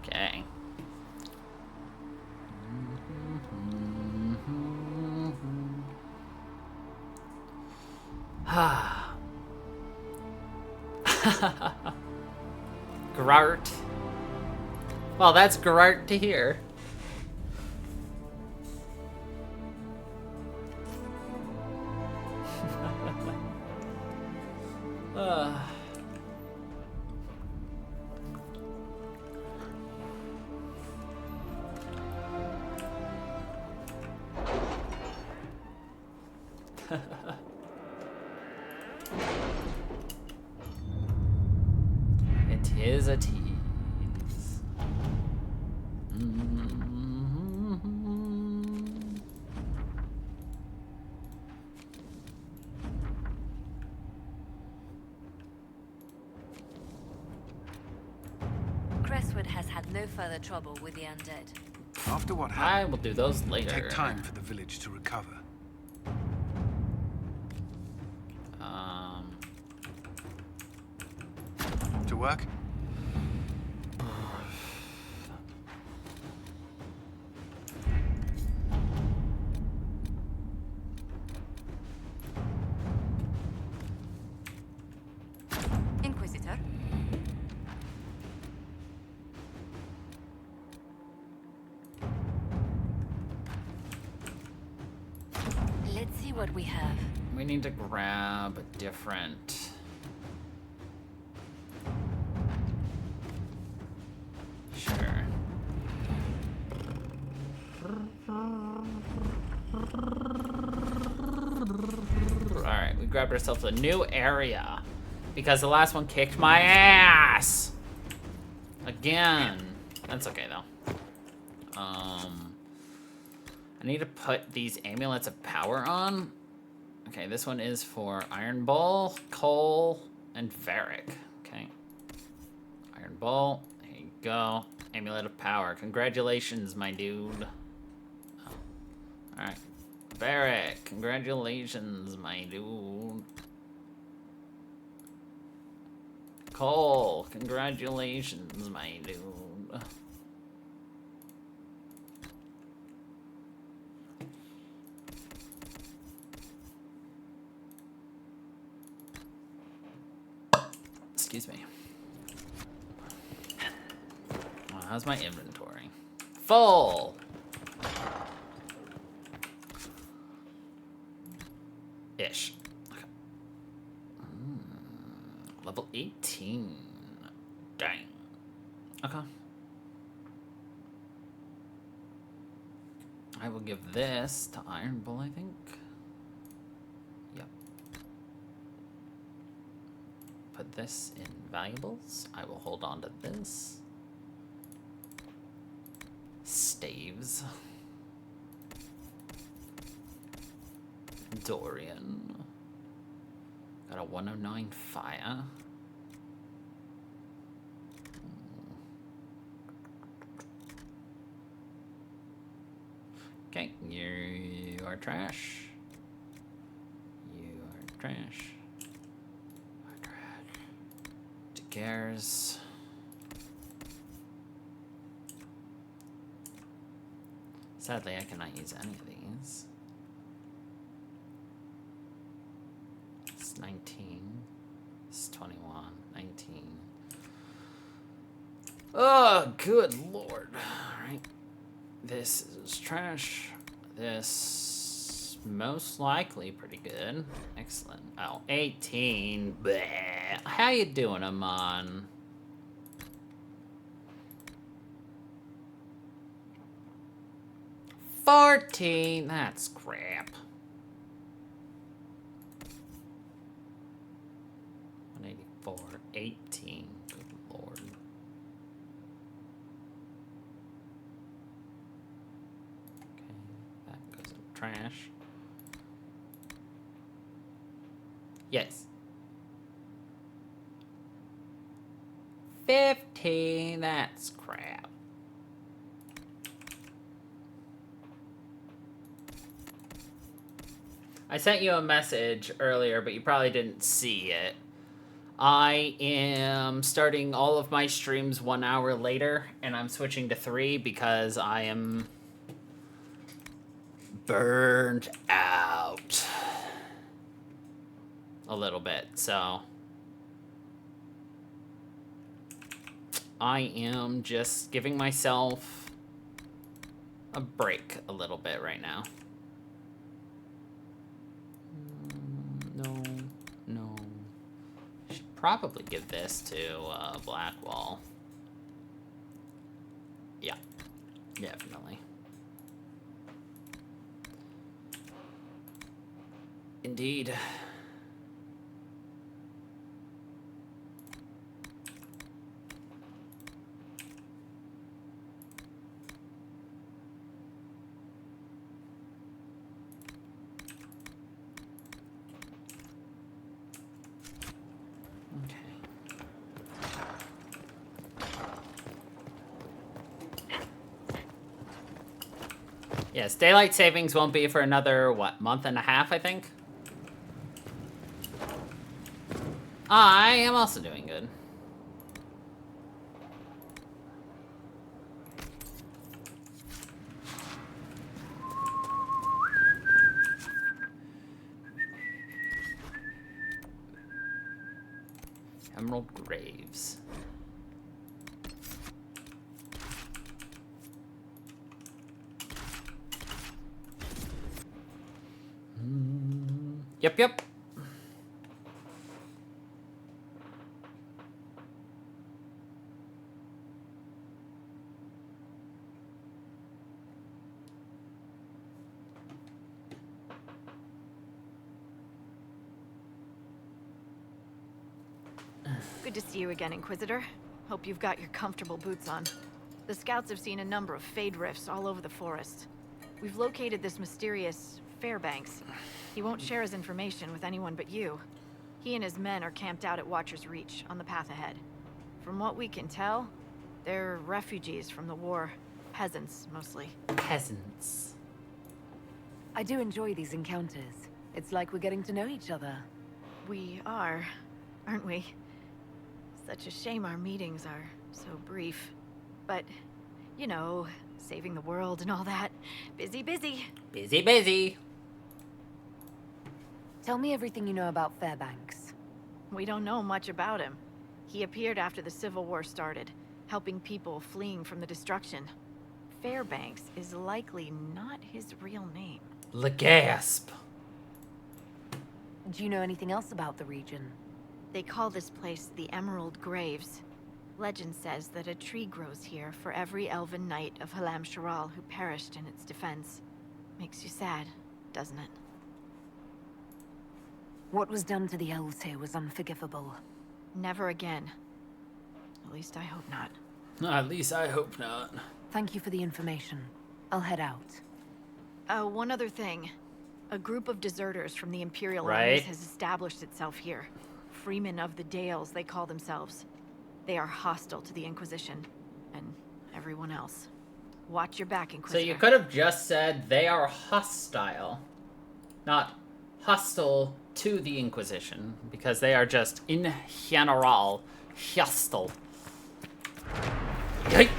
Okay. Grart. Well, that's Grart to hear. It is a tease. Crestwood has had no further trouble with the undead. After what I happened, will do those it'll later. take time for the village to recover. To work? Inquisitor? Let's see what we have. We need to grab a different... Sure. Alright, we grabbed ourselves a new area. Because the last one kicked my ass! Again. That's okay, though. I need to put these amulets of power on. Okay, this one is for Iron Bull, Coal, and Varric. Okay. Iron Bull, there you go. Amulet of Power. Congratulations, my dude. Oh. Alright. Varric, congratulations, my dude. Coal, congratulations, my dude. Excuse me. Well, how's my inventory? Full! Ish. Okay. Level 18. Dang. Okay. I will give this to Iron Bull, I think. Yep. Put this in valuables. I will hold on to this. Staves. Dorian. Got a 109 fire. Okay, you are trash. You are trash. Cares. Sadly, I cannot use any of these. It's 19. It's 21. 19. Oh, good lord. Alright. This is trash. This most likely pretty good. Excellent. Oh, 18. Bleh. How you doing, Amon? $14. That's crap. 184. 18. Good lord. Okay, that goes in trash. Yes. 15. That's crap. I sent you a message earlier, but you probably didn't see it. I am starting all of my streams 1 hour later, and I'm switching to 3 because I am burned out a little bit. So I am just giving myself a break a little bit right now. No. Should probably give this to Blackwall. Yeah, definitely. Indeed. Yes, daylight savings won't be for another, what, month and a half, I think? I am also doing good. Emerald Graves. Yep. Good to see you again, Inquisitor. Hope you've got your comfortable boots on. The scouts have seen a number of fade rifts all over the forest. We've located this mysterious Fairbanks. He won't share his information with anyone but you. He and his men are camped out at Watcher's Reach, on the path ahead. From what we can tell, they're refugees from the war. Peasants, mostly. Peasants. I do enjoy these encounters. It's like we're getting to know each other. We are, aren't we? Such a shame our meetings are so brief. But, you know, saving the world and all that. Busy. Busy. Tell me everything you know about Fairbanks. We don't know much about him. He appeared after the Civil War started, helping people fleeing from the destruction. Fairbanks is likely not his real name. Legasp. Do you know anything else about the region? They call this place the Emerald Graves. Legend says that a tree grows here for every elven knight of Halam Sharal who perished in its defense. Makes you sad, doesn't it? What was done to the elves here was unforgivable. Never again. At least I hope not. At least I hope not. Thank you for the information. I'll head out. One other thing. A group of deserters from the Imperial Right. armies has established itself here. Freemen of the Dales, they call themselves. They are hostile to the Inquisition, and everyone else. Watch your back, So Inquisitor. you could have just said they are hostile, not hostile to the Inquisition, because they are just in general hostile. Yikes.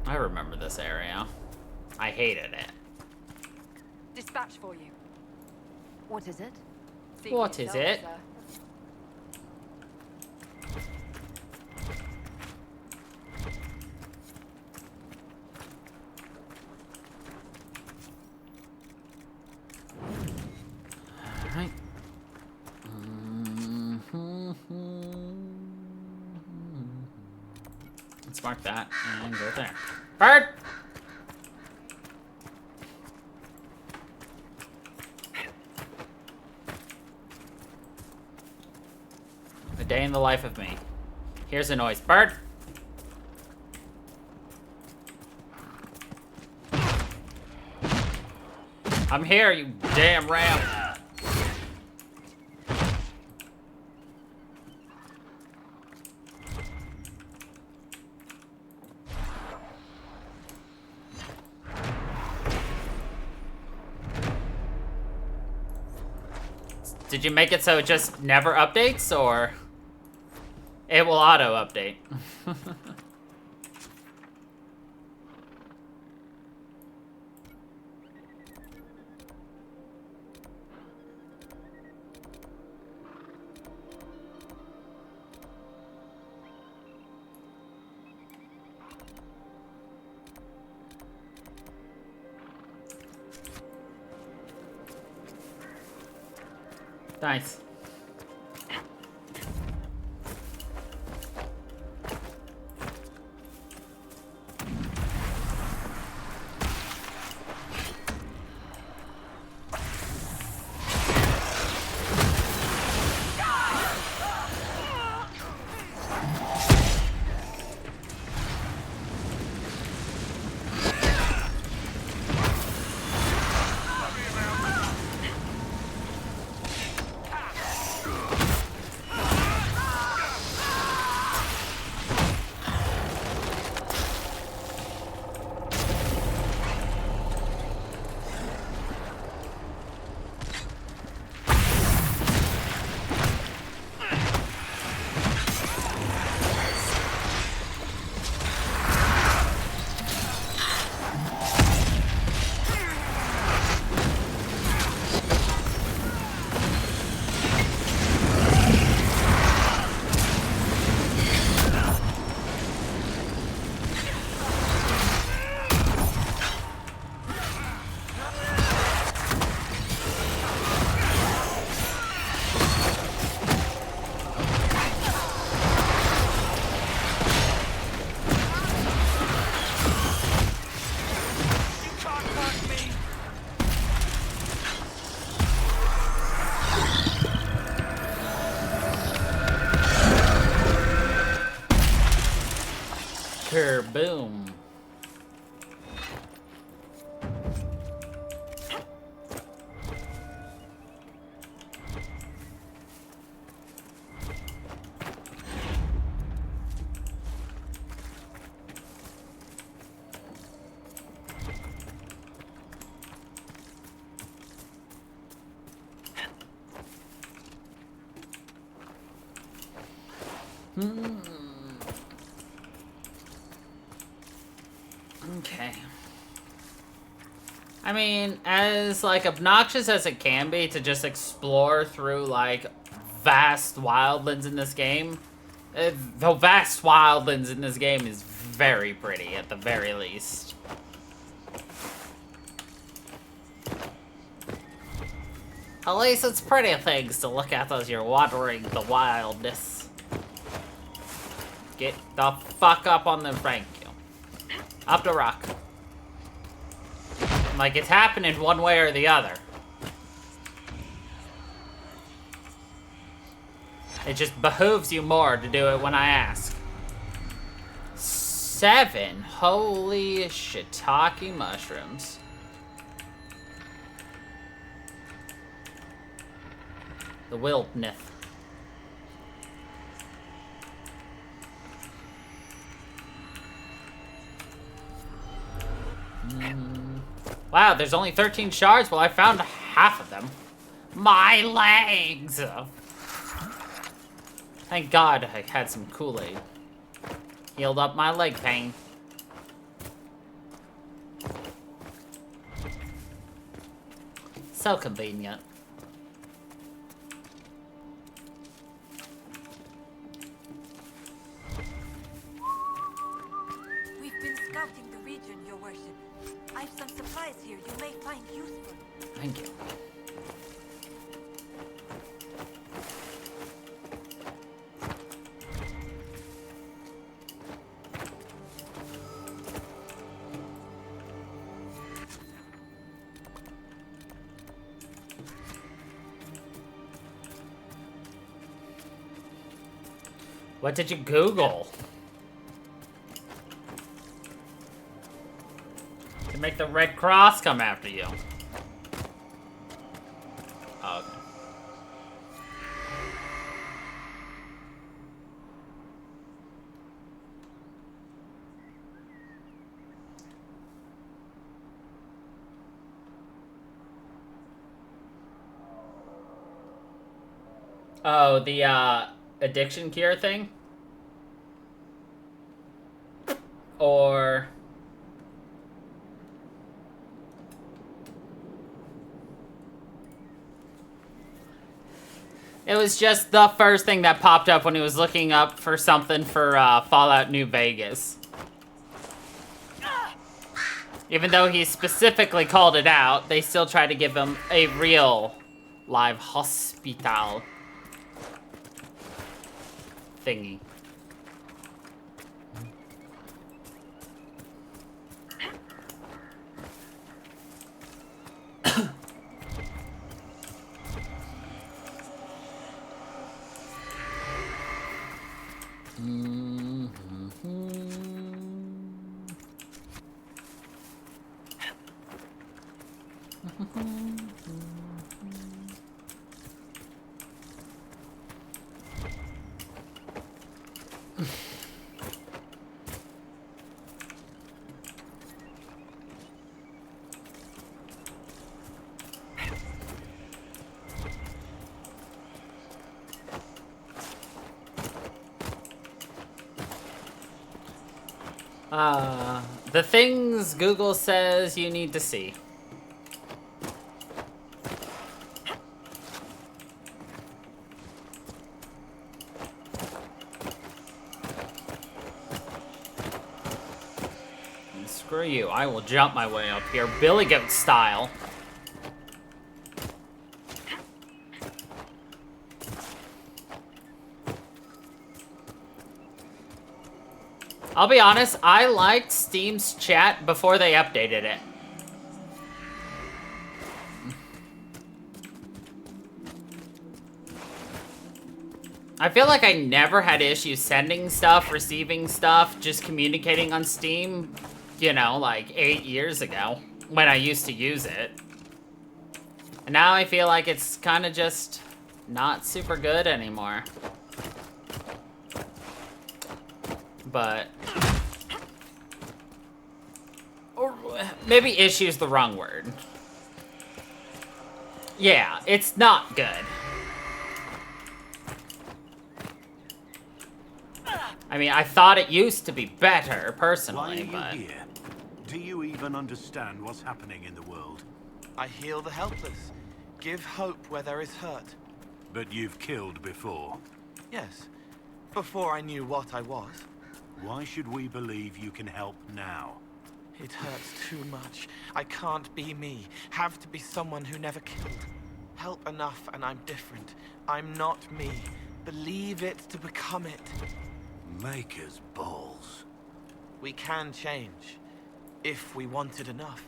I remember this area. I hated it. Dispatch for you. What is it? See What for is yourself, it? sir. Alright. Let's mark that and go there. Bird! A day in the life of me. Here's a noise. Bird! I'm here, you damn ram. Did you make it so it just never updates, or it will auto update? Nice. Boom. Okay. I mean, as, like, obnoxious as it can be to just explore through, like, vast wildlands in this game, the vast wildlands in this game is very pretty, at the very least. At least it's pretty things to look at as you're wandering the wildness. Get the fuck up on them, thank you. Up the rock. Like, it's happening one way or the other. It just behooves you more to do it when I ask. 7. Holy shiitake mushrooms. The wilderness. Wow, there's only 13 shards? Well, I found half of them. My legs! Thank God I had some Kool-Aid. Healed up my leg pain. So convenient. We've been scouting the region, Your Worship. I've some supplies here you may find useful. Thank you. What did you Google? To make the Red Cross come after you. Oh, okay. Oh, the addiction cure thing? Or... It was just the first thing that popped up when he was looking up for something for Fallout New Vegas. Even though he specifically called it out, they still tried to give him a real live hospital thingy. The things Google says you need to see. And screw you, I will jump my way up here, Billy Goat style. I'll be honest, I liked Steam's chat before they updated it. I feel like I never had issues sending stuff, receiving stuff, just communicating on Steam, you know, like 8 years ago, when I used to use it. And now I feel like it's kind of just not super good anymore. But... or maybe issue's the wrong word. Yeah, it's not good. I mean, I thought it used to be better, personally, Why are but... you here? Do you even understand what's happening in the world? I heal the helpless. Give hope where there is hurt. But you've killed before. Yes. Before I knew what I was. Why should we believe you can help now? It hurts too much. I can't be me. Have to be someone who never killed. Help enough and I'm different. I'm not me. Believe it to become it. Maker's balls. We can change. If we wanted enough.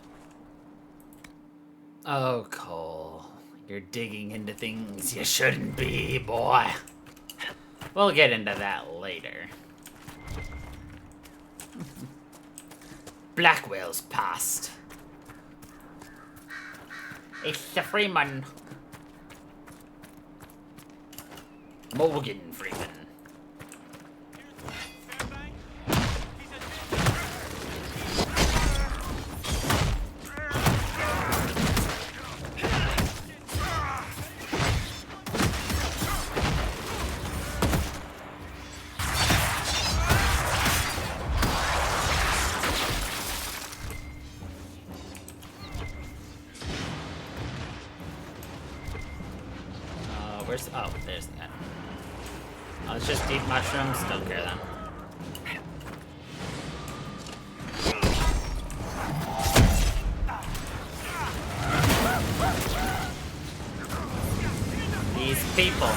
Oh, Cole. You're digging into things you shouldn't be, boy. We'll get into that later. Blackwell's past. It's the Freeman. Morgan Freeman. Where's... oh, there's the guy. Oh, it's just deep mushrooms. Don't care then. These people.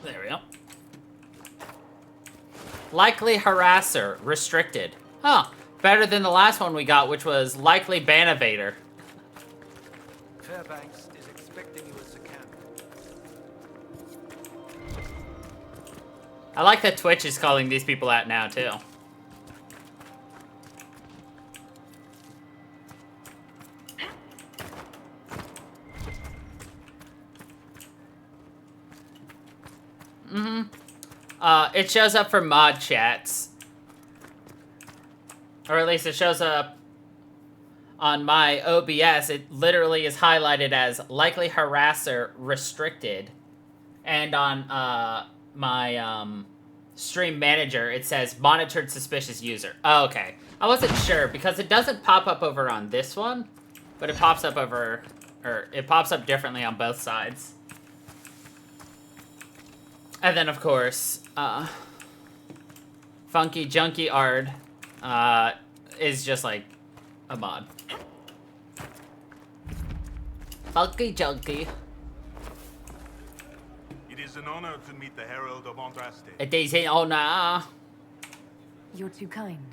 There we go. Likely harasser, restricted. Huh. Better than the last one we got, which was likely ban-evader. Fairbanks is expecting you as a camp. I like that Twitch is calling these people out now, too. It shows up for mod chats. Or at least it shows up on my OBS. It literally is highlighted as likely harasser restricted. And on my stream manager, it says monitored suspicious user. Oh, okay. I wasn't sure because it doesn't pop up over on this one, but it pops up over, or it pops up differently on both sides. And then, of course, Funky Junky Ard is just like a mod. Funky Junky. It is an honor to meet the Herald of Andraste. It is an honor. You're too kind.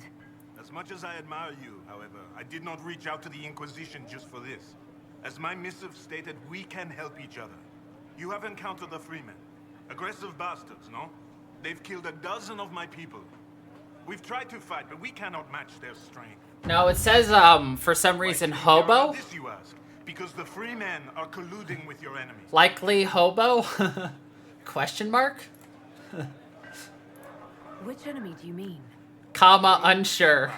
As much as I admire you, however, I did not reach out to the Inquisition just for this. As my missive stated, we can help each other. You have encountered the Freemen. Aggressive bastards, no? They've killed a dozen of my people. We've tried to fight, but we cannot match their strength. No, it says, for some reason, hobo? This you ask, because the Freemen are colluding with your enemies. Likely hobo? Question mark? Which enemy do you mean? Comma, unsure.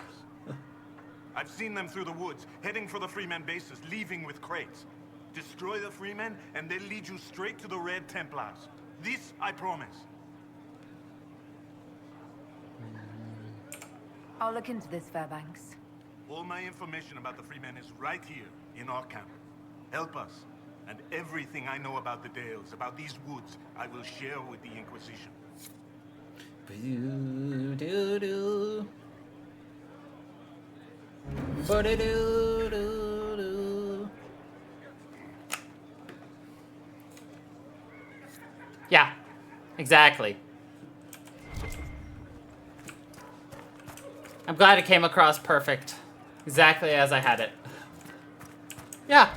I've seen them through the woods, heading for the Freemen bases, leaving with crates. Destroy the Freemen, and they'll lead you straight to the Red Templars. This I promise. I'll look into this, Fairbanks. All my information about the Freemen is right here, in our camp. Help us, and everything I know about the Dales, about these woods, I will share with the Inquisition. Boo-doo-doo. Ba-da-doo-doo-doo. Yeah, exactly. I'm glad it came across perfect. Exactly as I had it. Yeah.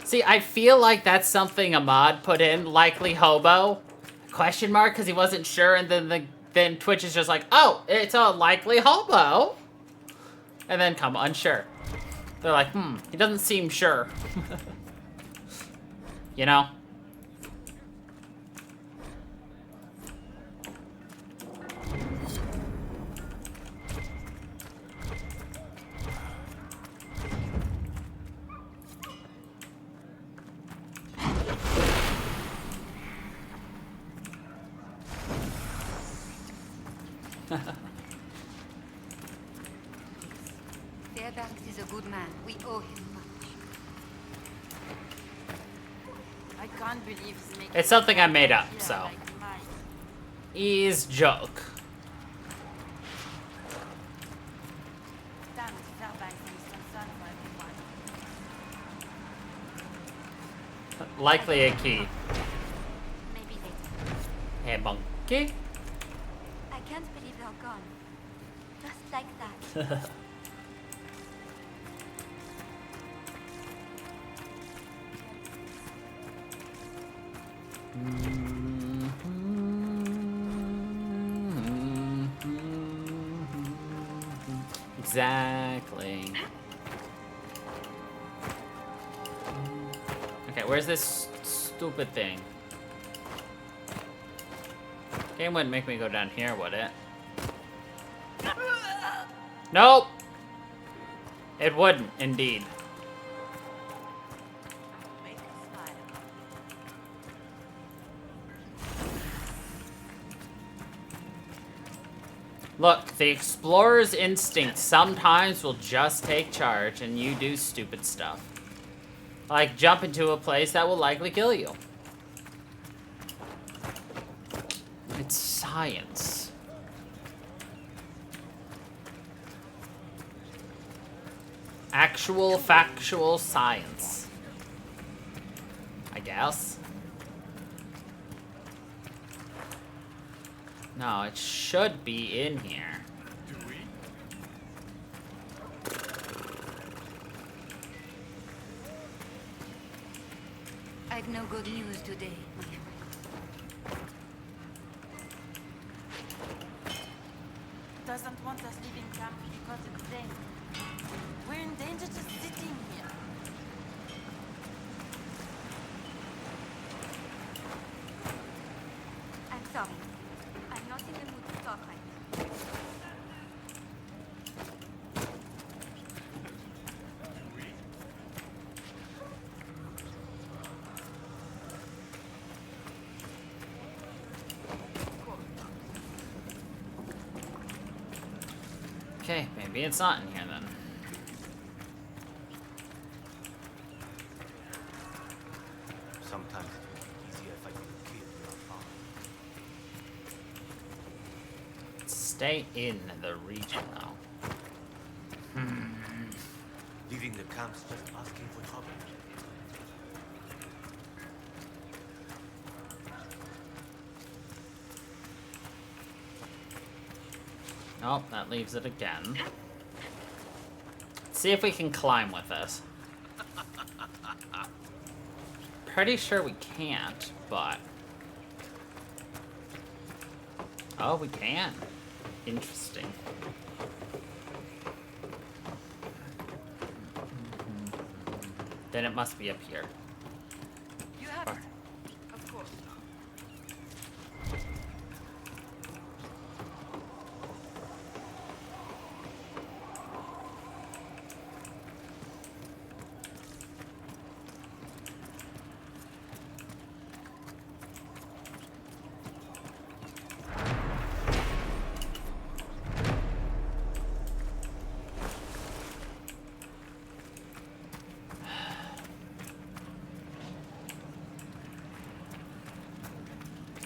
See, I feel like that's something a mod put in, likely hobo, question mark, because he wasn't sure, and then Twitch is just like, oh, it's a likely hobo. And then come unsure. They're like, he doesn't seem sure. You know? Fairbanks is a good man. We owe him much. I can't believe he's making It's something I made up, yeah, so. like mine. Ease joke. Damn it, Fairbanks is some son of everyone. Likely a key. Maybe later. Hey, monkey. I can't believe they're gone. Just like that. Exactly. Okay, where's this stupid thing? Game wouldn't make me go down here, would it? Nope! It wouldn't, indeed. Look, the explorer's instinct sometimes will just take charge and you do stupid stuff. Like jump into a place that will likely kill you. It's science. Actual, factual science. I guess. No, it should be in here. Do we? I've no good news today, my friend. Doesn't want us leaving camp because it's dangerous. We're in danger just sitting here. Sorry. I'm not in the mood to talk right now. Okay, maybe it's not in here then. Sometimes it's easier if I can kill your father. Stay in the region now. Leaving the camp's just asking for trouble. Oh, that leaves it again. Let's see if we can climb with this. Pretty sure we can't, but... Oh, we can. Interesting. Then it must be up here. You have it. Of course.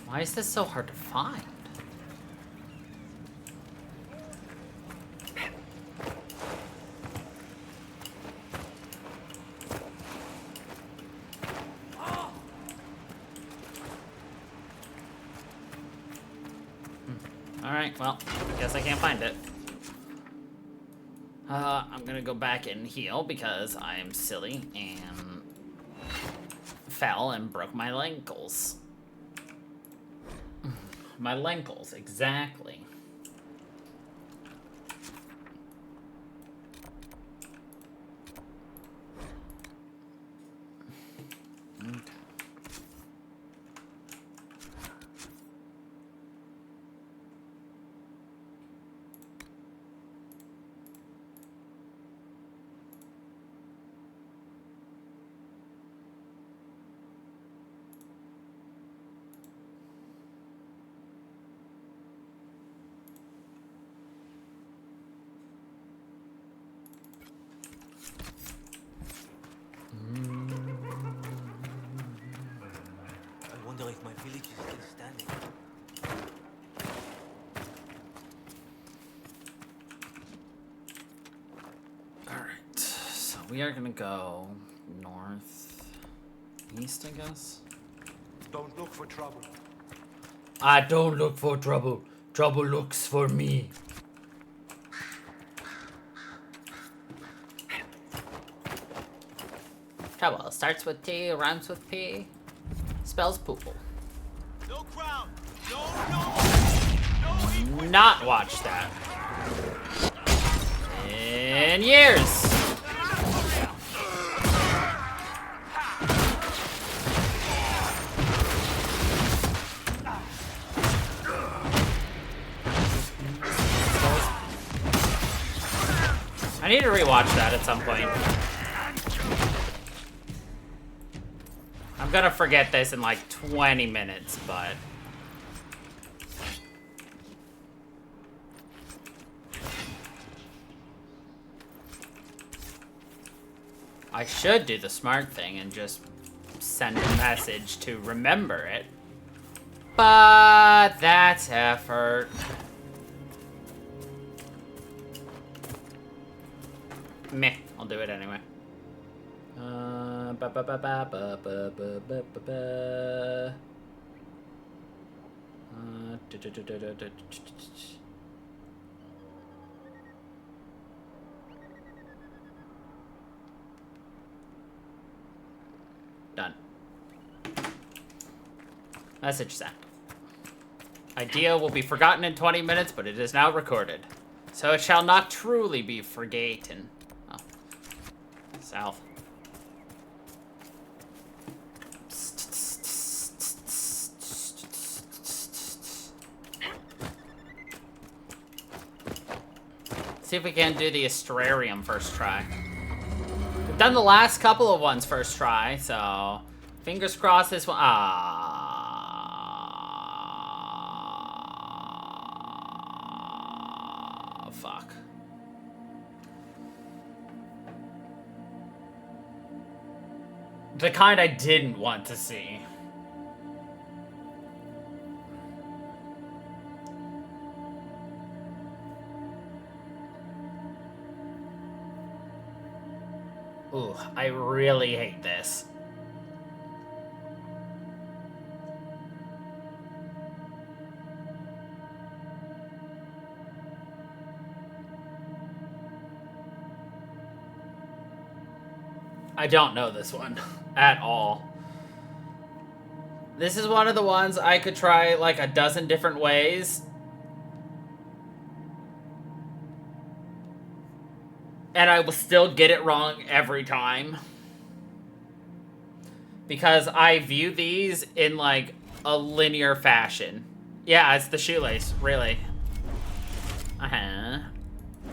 Why is this so hard to find? Alright, well, guess I can't find it. I'm gonna go back and heal because I'm silly and fell and broke my ankles. My ankles, exactly. Okay. I wonder if my village is still standing. Alright, so we are gonna go east, I guess? Don't look for trouble. I don't look for trouble. Trouble looks for me. Trouble starts with T, rhymes with P, spells poople. No crowd. Not watched that in years. I need to rewatch that at some point. I'm gonna forget this in like 20 minutes, but... I should do the smart thing and just send a message to remember it. But that's effort. Meh, I'll do it anyway. Done. Message sent. Idea will be forgotten in 20 minutes, but it is now recorded. So it shall not truly be forgotten. Oh. South. See if we can do the Astrarium first try. We've done the last couple of ones first try, so fingers crossed this one. Ah, fuck. The kind I didn't want to see. Ooh, I really hate this. I don't know this one at all. This is one of the ones I could try like a dozen different ways. And I will still get it wrong every time. Because I view these in like a linear fashion. Yeah, it's the shoelace, really. Uh-huh.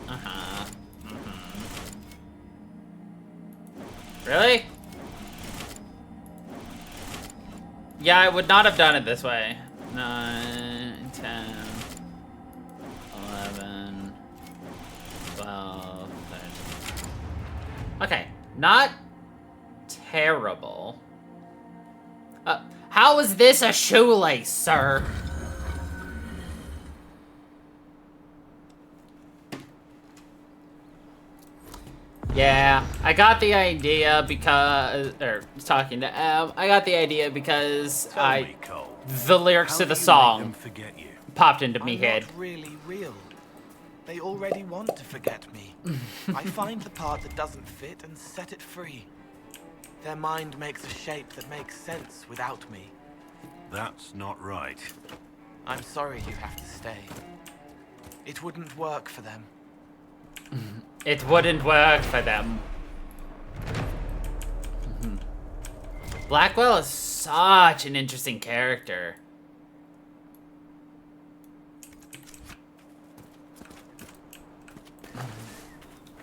Uh-huh. Really? Yeah, I would not have done it this way. 9, 10, 11, 12, 13. Okay, not terrible. How is this a shoelace, sir? Yeah, I got the idea because, talking to I got the idea because the lyrics to the song popped into me head. I'm not really real. They already want to forget me. I find the part that doesn't fit and set it free. Their mind makes a shape that makes sense without me. That's not right. I'm sorry you have to stay. It wouldn't work for them. It wouldn't work for them. Blackwell is such an interesting character.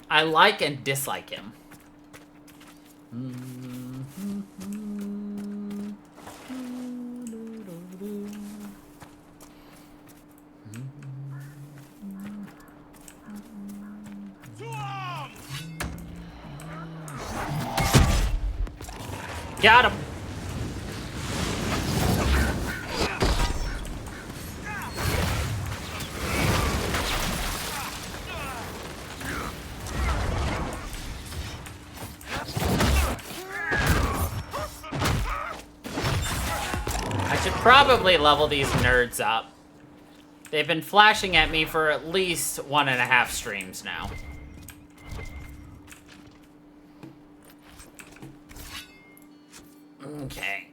I like and dislike him. Got him. I should probably level these nerds up. They've been flashing at me for at least 1.5 streams now. Okay.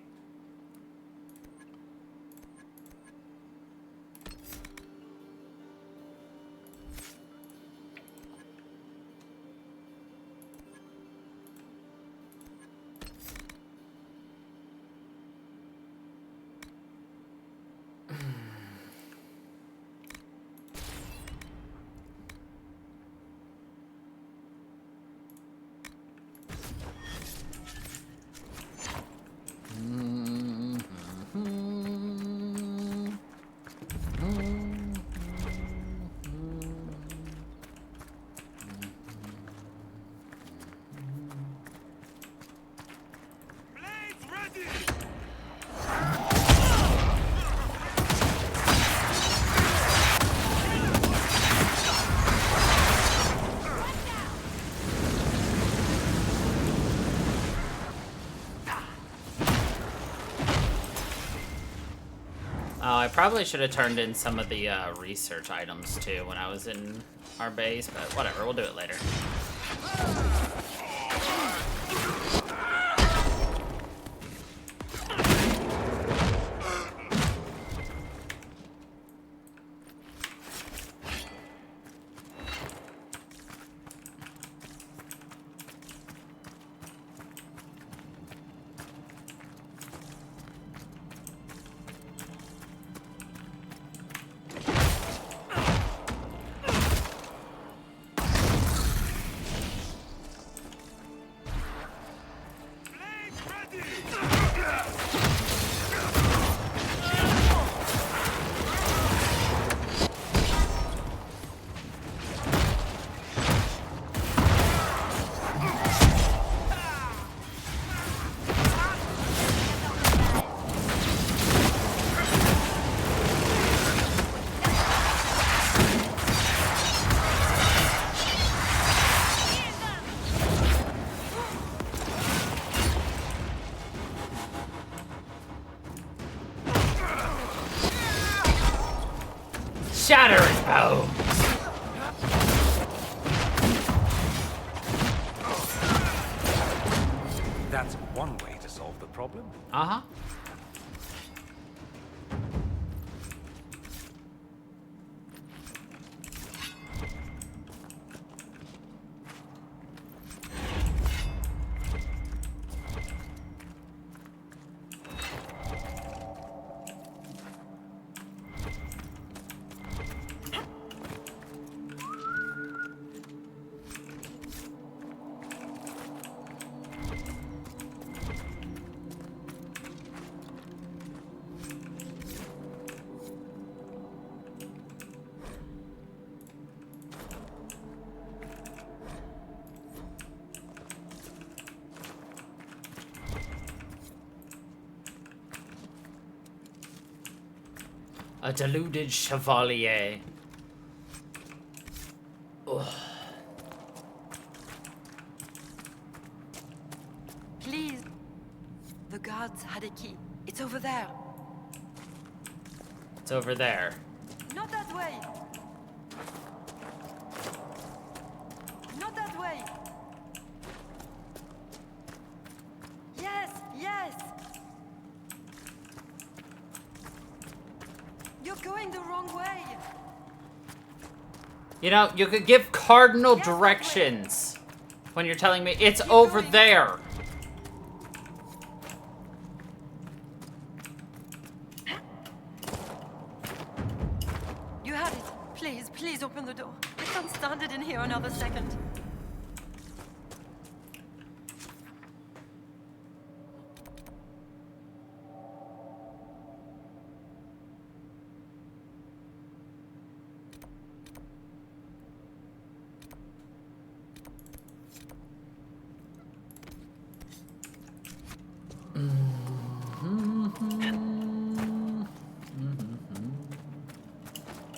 I probably should have turned in some of the research items too when I was in our base, but whatever, we'll do it later. Boom. That's one way to solve the problem. Uh-huh. A deluded chevalier. Ugh. Please. The guards had a key. It's over there. It's over there. Not that way. Not that way. Yes, yes. You're going the wrong way. You know, you could give cardinal Yes, directions when you're telling me it's Keep over going. there. You have it. Please, please open the door. I can't stand it in here another second.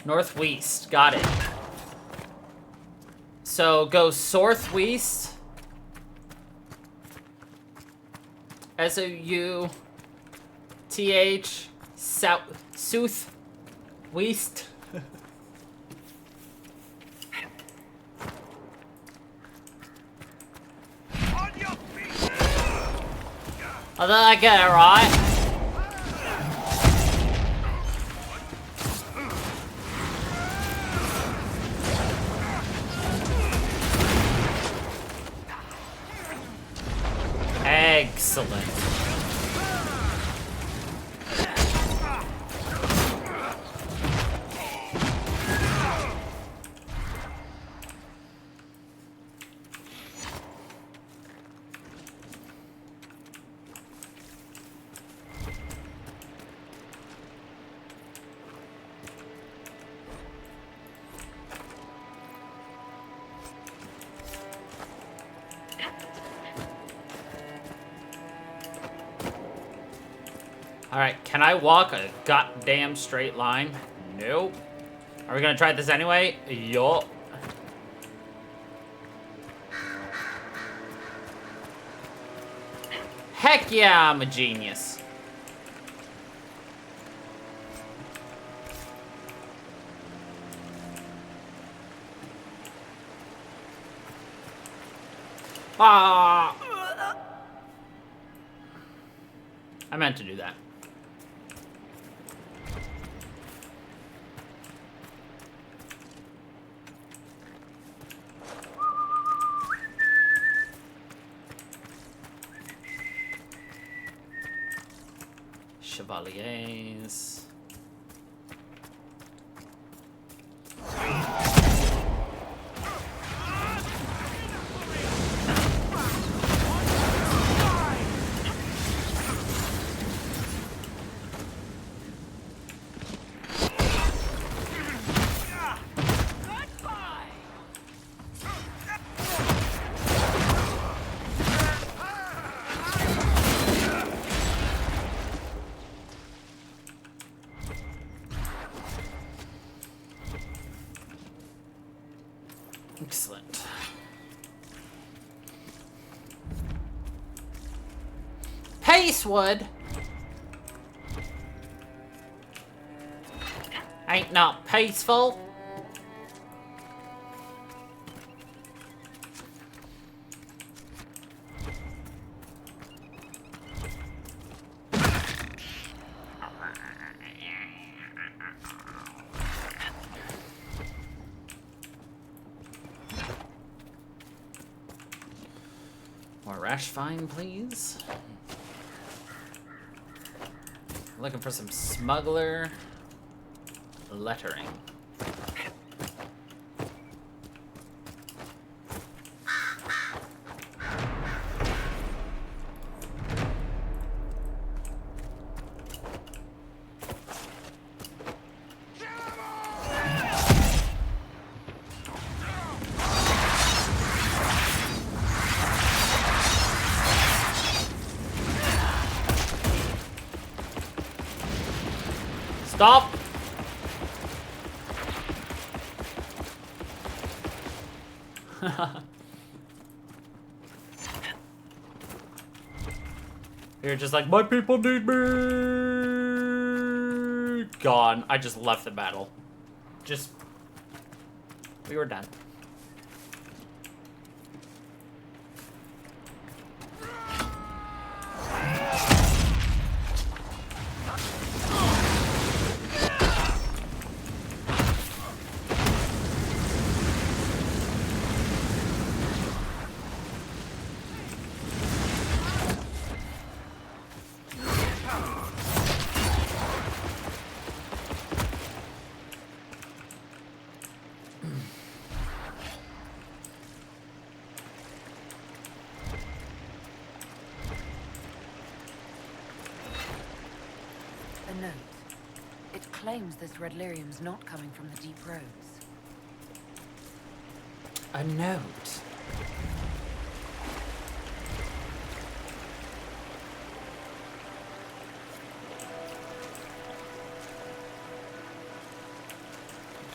Northwest, got it. So go southwest. S-O-U-T-H south west. I thought I get it right. Excellent. Alright, can I walk a goddamn straight line? Nope. Are we gonna try this anyway? Yup. Heck yeah, I'm a genius. Ah! I meant to do that. Chevaliers. Excellent. Pacewood! Ain't not peaceful. More rash fine, please. Looking for some smuggler lettering. Stop! You're just like, my people need me! Gone. I just left the battle. We were done. A note. It claims this red lyrium's not coming from the deep roads. A note.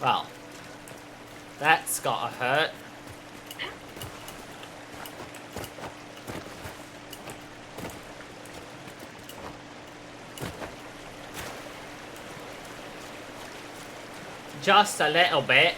Well, that's gotta hurt. Just a little bit.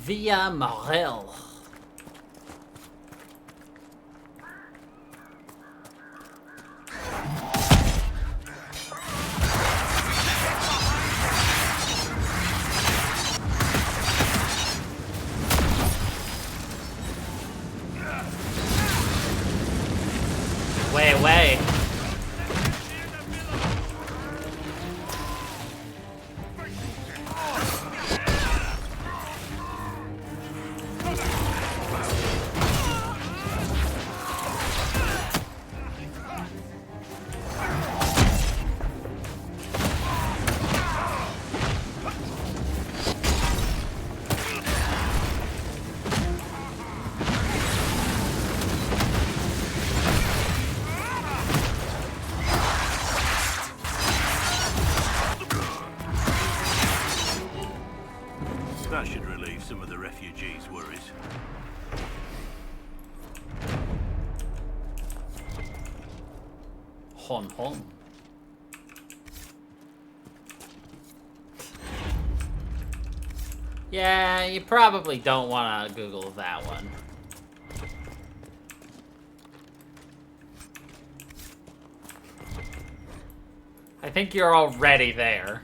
Via Morel. Way. That should relieve some of the refugees' worries. Hon hon. Yeah, you probably don't want to Google that one. I think you're already there.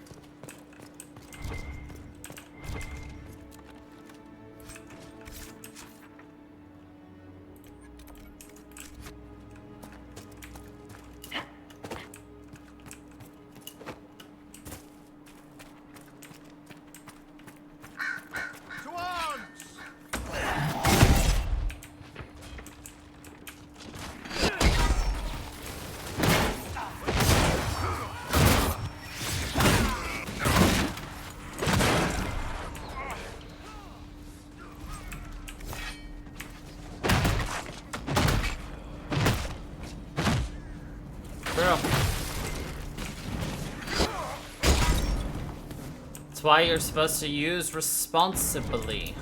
That's why you're supposed to use responsibly.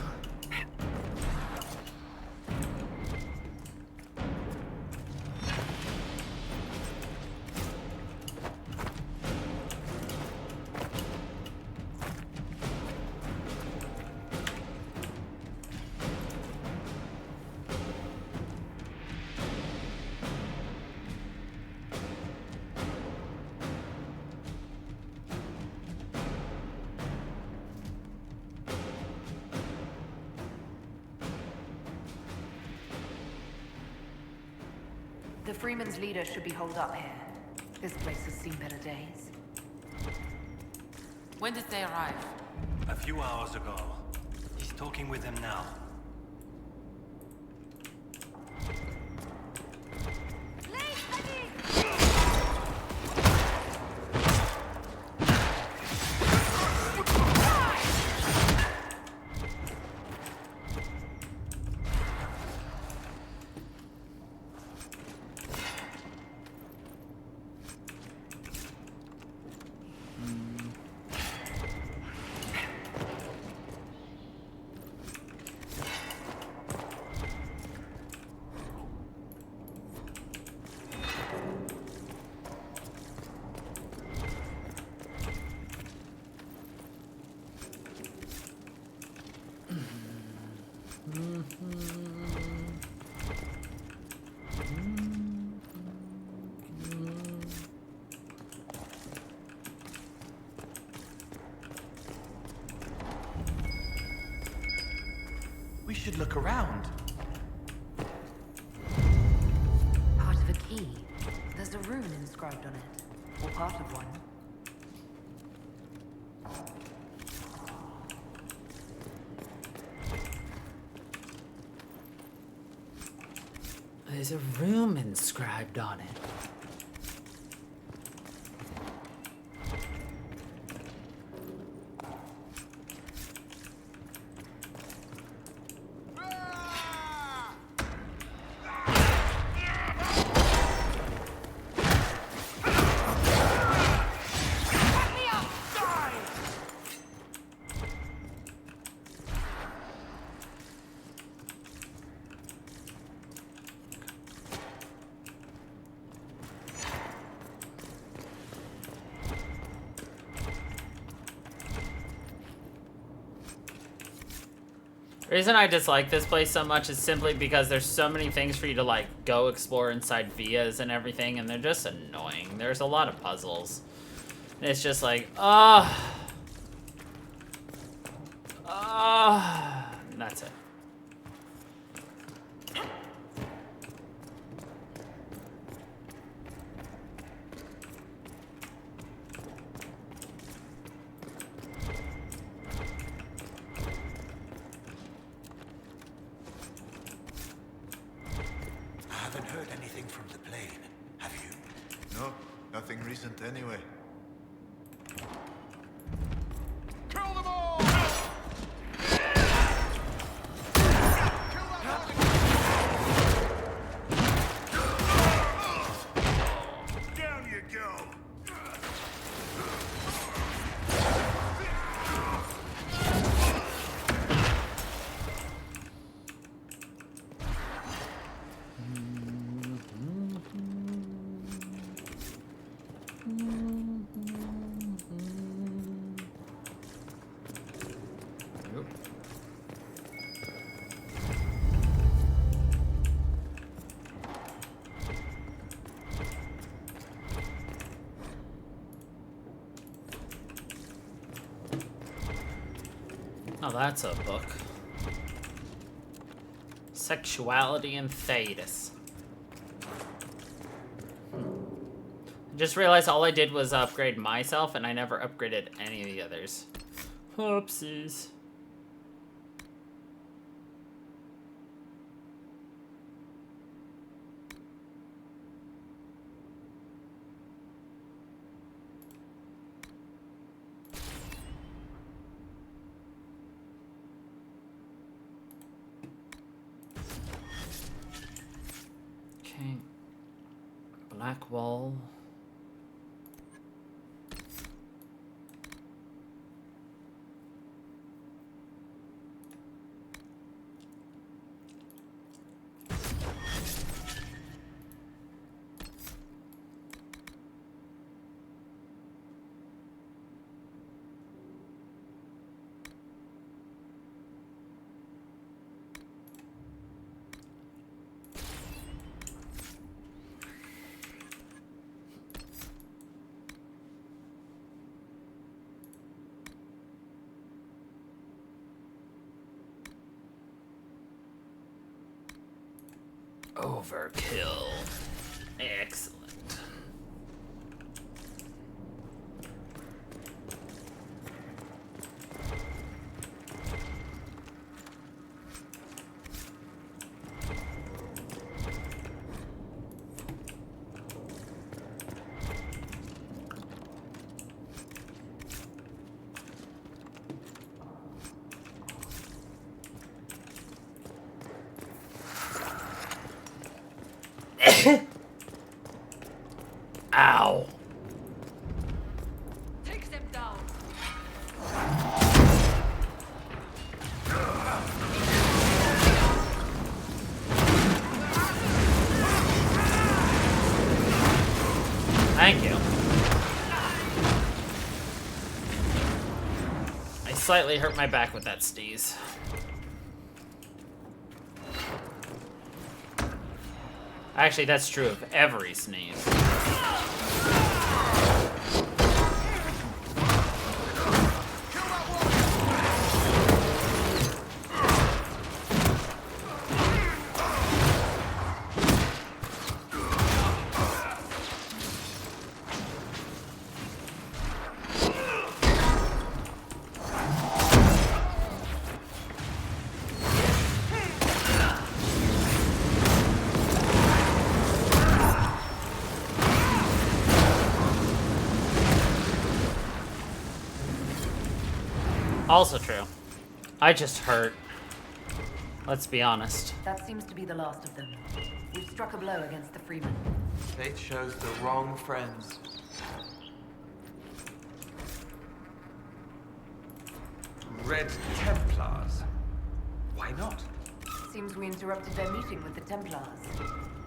The Freeman's leader should be holed up here. This place has seen better days. When did they arrive? A few hours ago. He's talking with them now. We should look around. Part of a key. There's a rune inscribed on it. Or part of one. There's a room inscribed on it. The reason I dislike this place so much is simply because there's so many things for you to like go explore inside Vias and everything, and they're just annoying. There's a lot of puzzles. And it's just like, and that's it. Nothing recent anyway. Kill them all! Down you go! Oh, that's a book. Sexuality and Thetis. Just realized all I did was upgrade myself, and I never upgraded any of the others. Oopsies. Okay. Black wall. Overkill. Excellent. Ow. Take them down. Thank you. I slightly hurt my back with that sneeze. Actually, that's true of every sneeze. Also true. I just hurt. Let's be honest. That seems to be the last of them. We've struck a blow against the Freemen. They chose the wrong friends. Red Templars? Why not? Seems we interrupted their meeting with the Templars.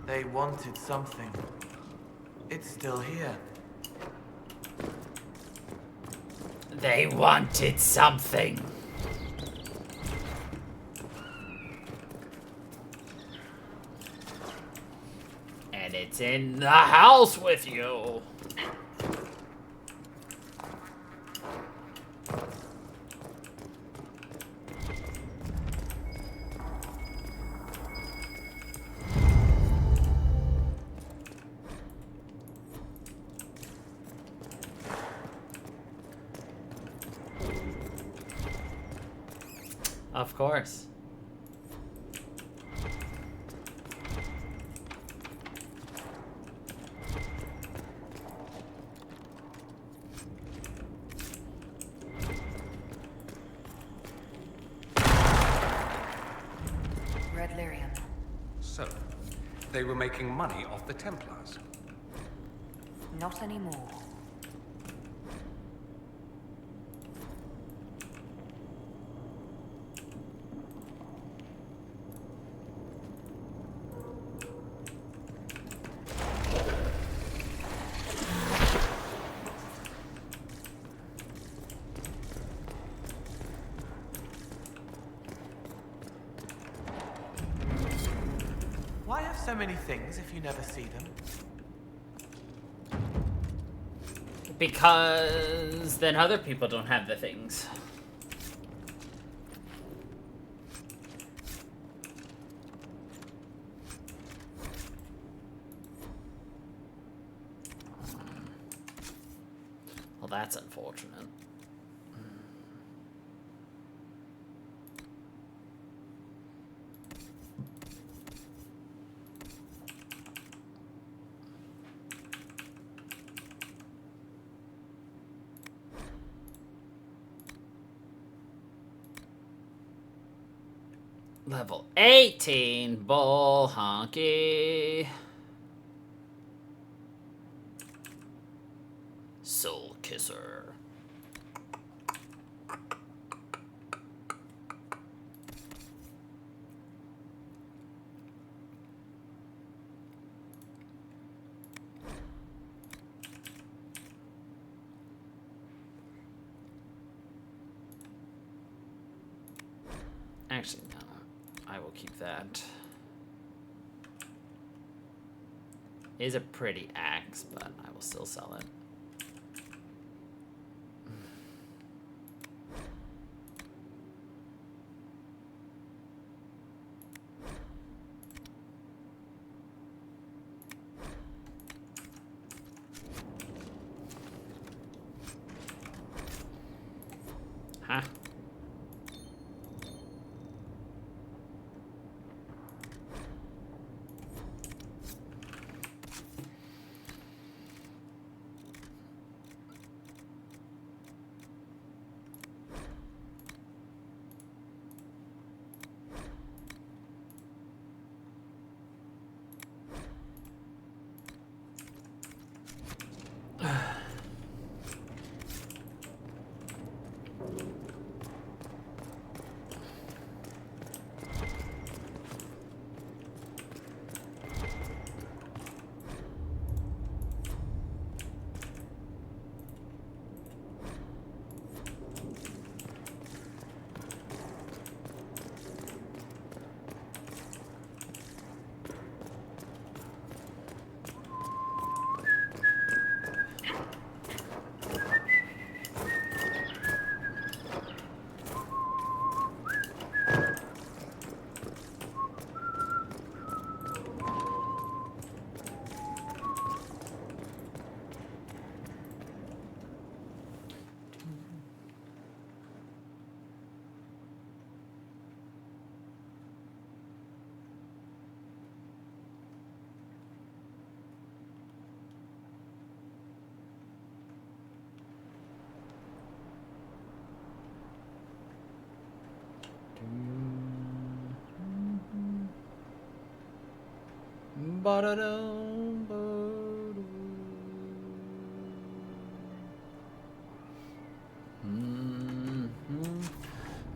They wanted something. It's still here. They wanted something. And it's in the house with you. Of course. Red Lyrium. So, they were making money off the Templars. Not anymore. Why have so many things if you never see them? Because then other people don't have the things. that's unfortunate. Level 18, Bull Honky. Soul Kisser. Actually, no. I will keep that. It is a pretty axe, but I will still sell it. Huh?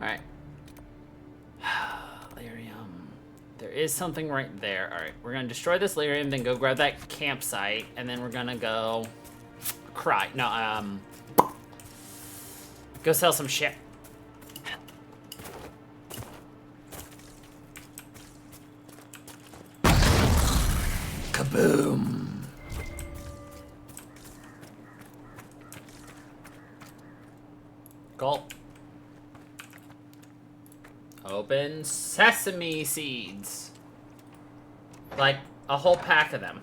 Alright. Lyrium. There is something right there. Alright, we're gonna destroy this lyrium, then go grab that campsite, and then we're gonna go cry. No, go sell some shit. Kaboom. Gulp. Open sesame seeds. Like a whole pack of them.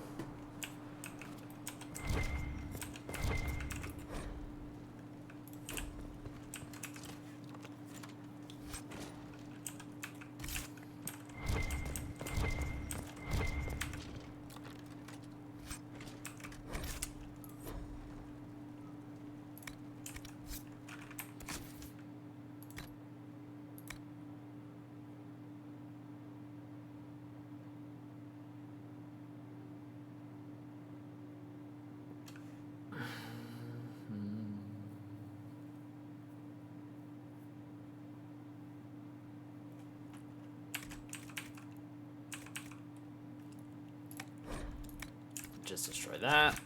Just destroy that.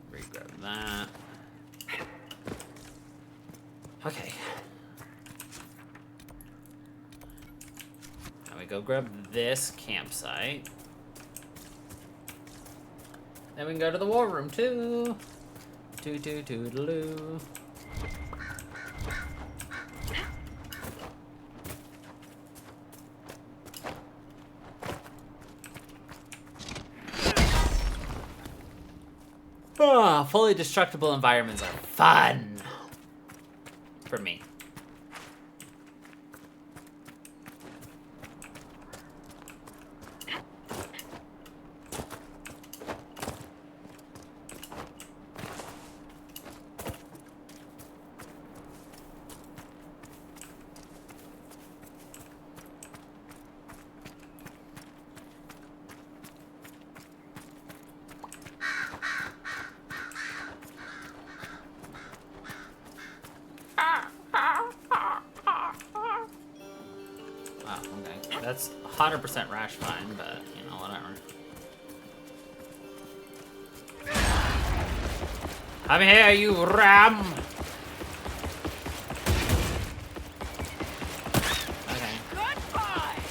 Re-grab that. Okay. Now we go grab this campsite. Then we can go to the war room too. Toodaloo. Fully destructible environments are fun. For me. Oh, okay. That's 100% rash fine, but, you know, whatever. I'm here, you ram! Okay. Goodbye!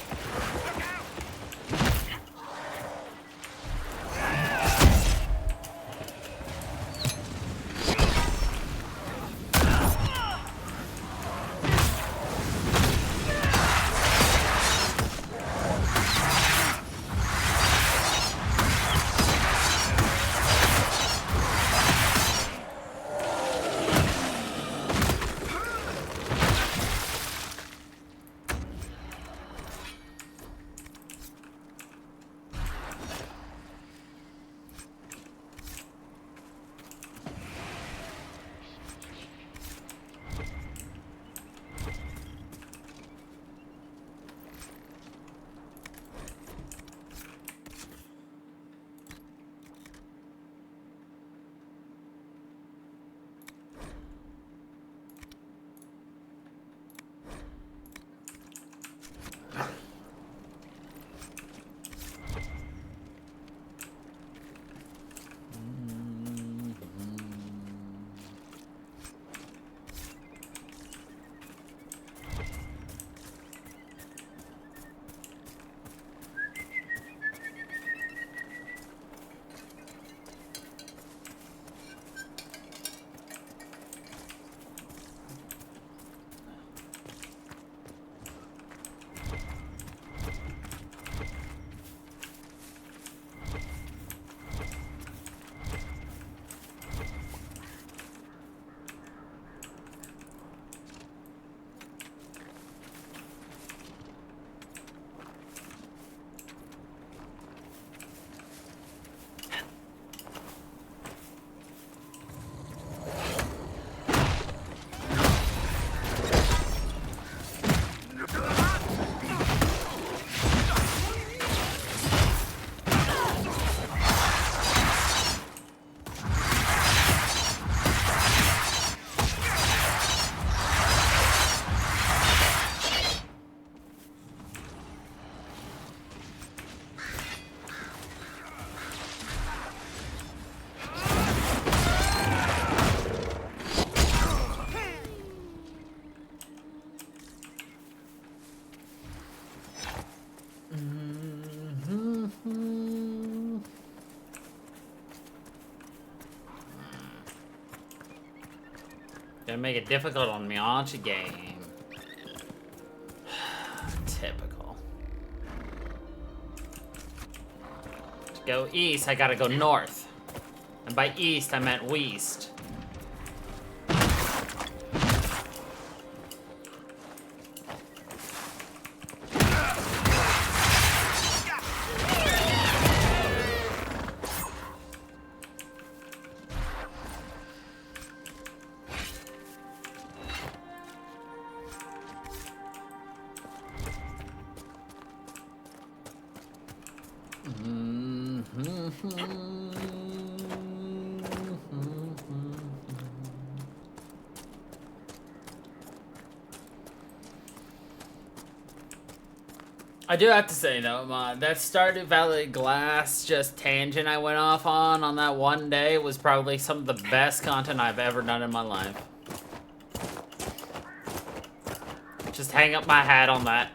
Gonna make it difficult on me, aren't you, game? Typical. To go east, I gotta go north. And by east, I meant west. I do have to say though, that Stardew Valley Glass just tangent I went off on that one day was probably some of the best content I've ever done in my life. Just hang up my hat on that.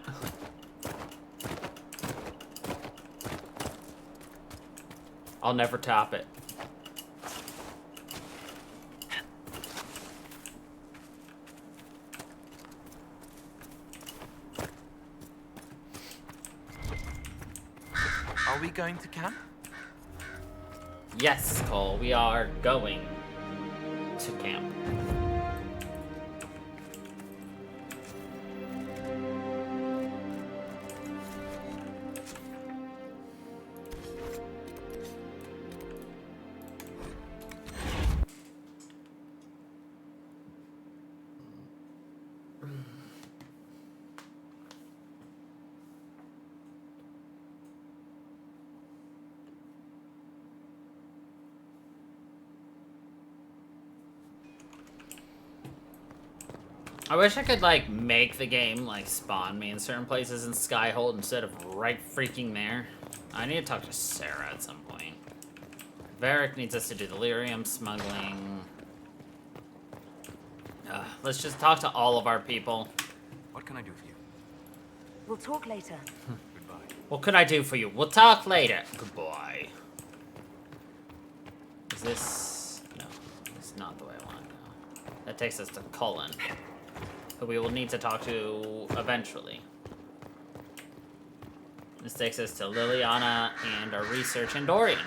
I'll never top it. Are we going to camp? Yes, Cole, we are going to camp. I wish I could, like, make the game, like, spawn me in certain places in Skyhold instead of right freaking there. I need to talk to Sarah at some point. Varric needs us to do the lyrium smuggling. Let's just talk to all of our people. What can I do for you? We'll talk later. Goodbye. What could I do for you? We'll talk later. Goodbye. Is this... No, it's not the way I want to go. That takes us to Cullen, who we will need to talk to eventually. This takes us to Liliana and our research in Dorian.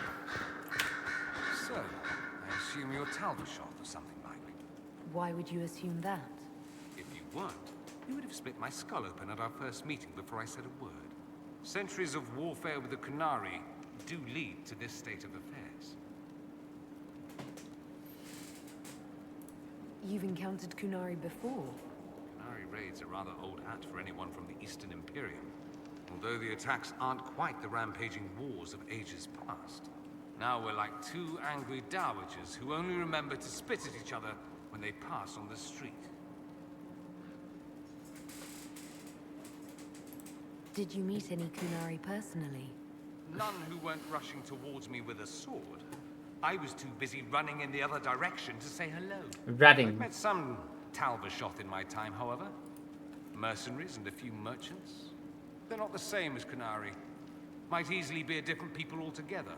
So, I assume you're Talbashot or something like. Why would you assume that? If you weren't, you would have split my skull open at our first meeting before I said a word. Centuries of warfare with the Kunari do lead to this state of affairs. You've encountered Kunari before? Kunari raids are rather old hat for anyone from the Eastern Imperium. Although the attacks aren't quite the rampaging wars of ages past. Now we're like two angry dowagers who only remember to spit at each other when they pass on the street. Did you meet any Kunari personally? None who weren't rushing towards me with a sword. I was too busy running in the other direction to say hello. Running. I've met some Talbashot in my time, however. Mercenaries and a few merchants. They're not the same as Kunari. Might easily be a different people altogether.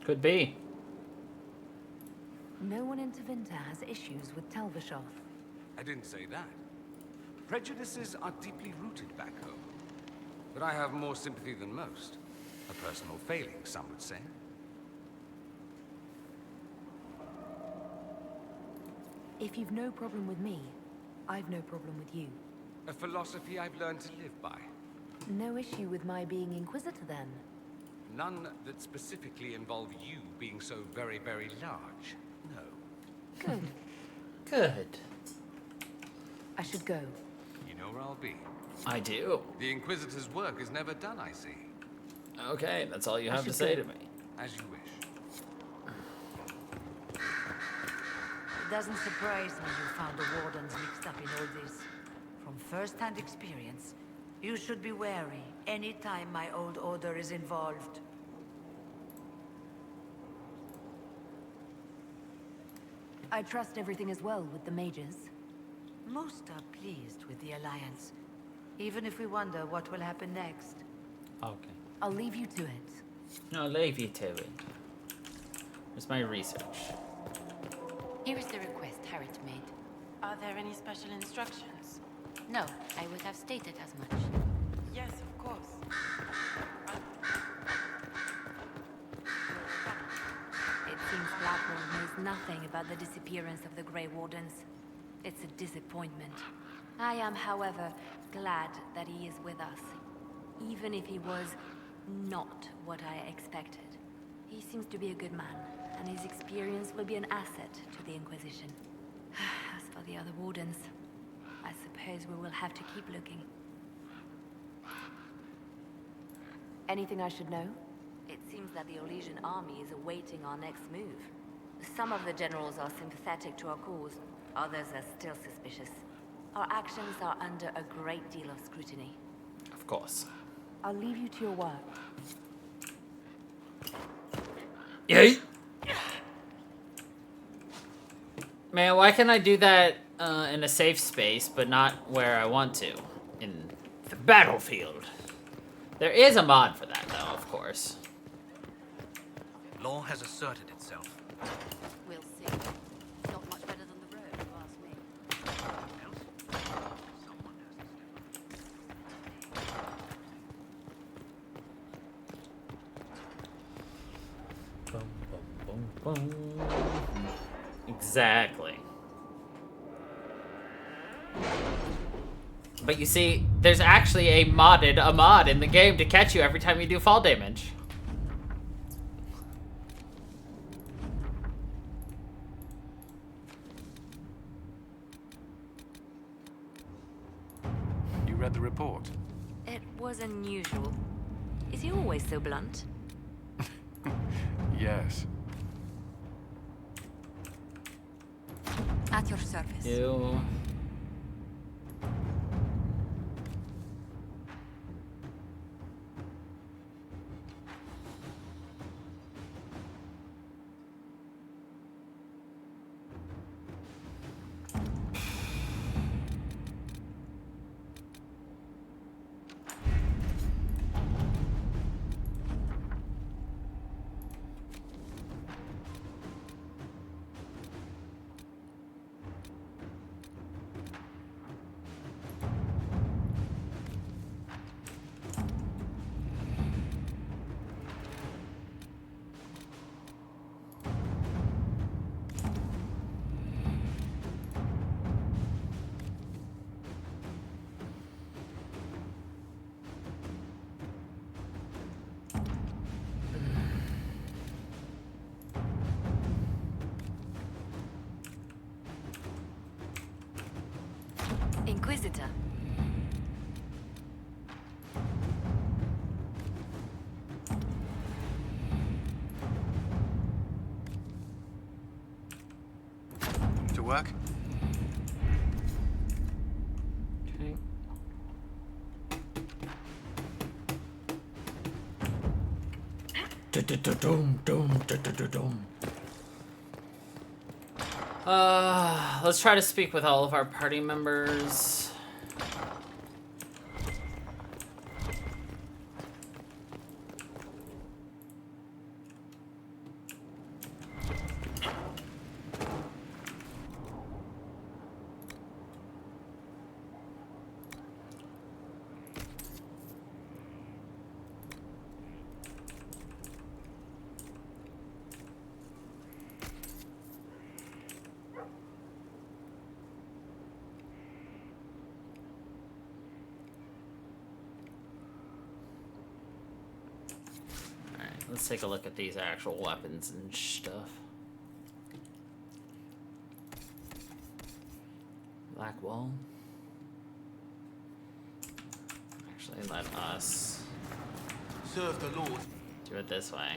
Could be. No one in Tevinter has issues with Talbashot. I didn't say that. Prejudices are deeply rooted back home. But I have more sympathy than most. A personal failing, some would say. If you've no problem with me, I've no problem with you. A philosophy I've learned to live by. No issue with my being Inquisitor, then? None that specifically involve you being so very, very large. No. Good. Good. I should go. You know where I'll be. I do. The Inquisitor's work is never done, I see. Okay, that's all you have to say to me. As you wish. It doesn't surprise me you found the Wardens mixed up in all this. From first-hand experience, you should be wary any time my old order is involved. I trust everything is well with the mages. Most are pleased with the Alliance, even if we wonder what will happen next. Okay. I'll leave you to it. No, leave you to it. Here's my research. Here is the request Harriet made. Are there any special instructions? No, I would have stated as much. Yes, of course. It seems Blackwell knows nothing about the disappearance of the Grey Wardens. It's a disappointment. I am, however, glad that he is with us. Even if he was not what I expected. He seems to be a good man, and his experience will be an asset to the Inquisition. As for the other Wardens, I suppose we will have to keep looking. Anything I should know? It seems that the Olesian army is awaiting our next move. Some of the generals are sympathetic to our cause, others are still suspicious. Our actions are under a great deal of scrutiny. Of course. I'll leave you to your work. Yay! Man, why can't I do that in a safe space, but not where I want to? In the battlefield. There is a mod for that, though, of course. Law has asserted itself. We'll see. Not much better than the road, if you ask me. Boom, boom. Exactly. But you see, there's actually a mod in the game to catch you every time you do fall damage. You read the report? It was unusual. Is he always so blunt? Yes. At your service. You. Inquisitor. To work? Okay. Let's try to speak with all of our party members. Let's take a look at these actual weapons and stuff. Black wall. Actually, let us Serve the Lord. do it this way.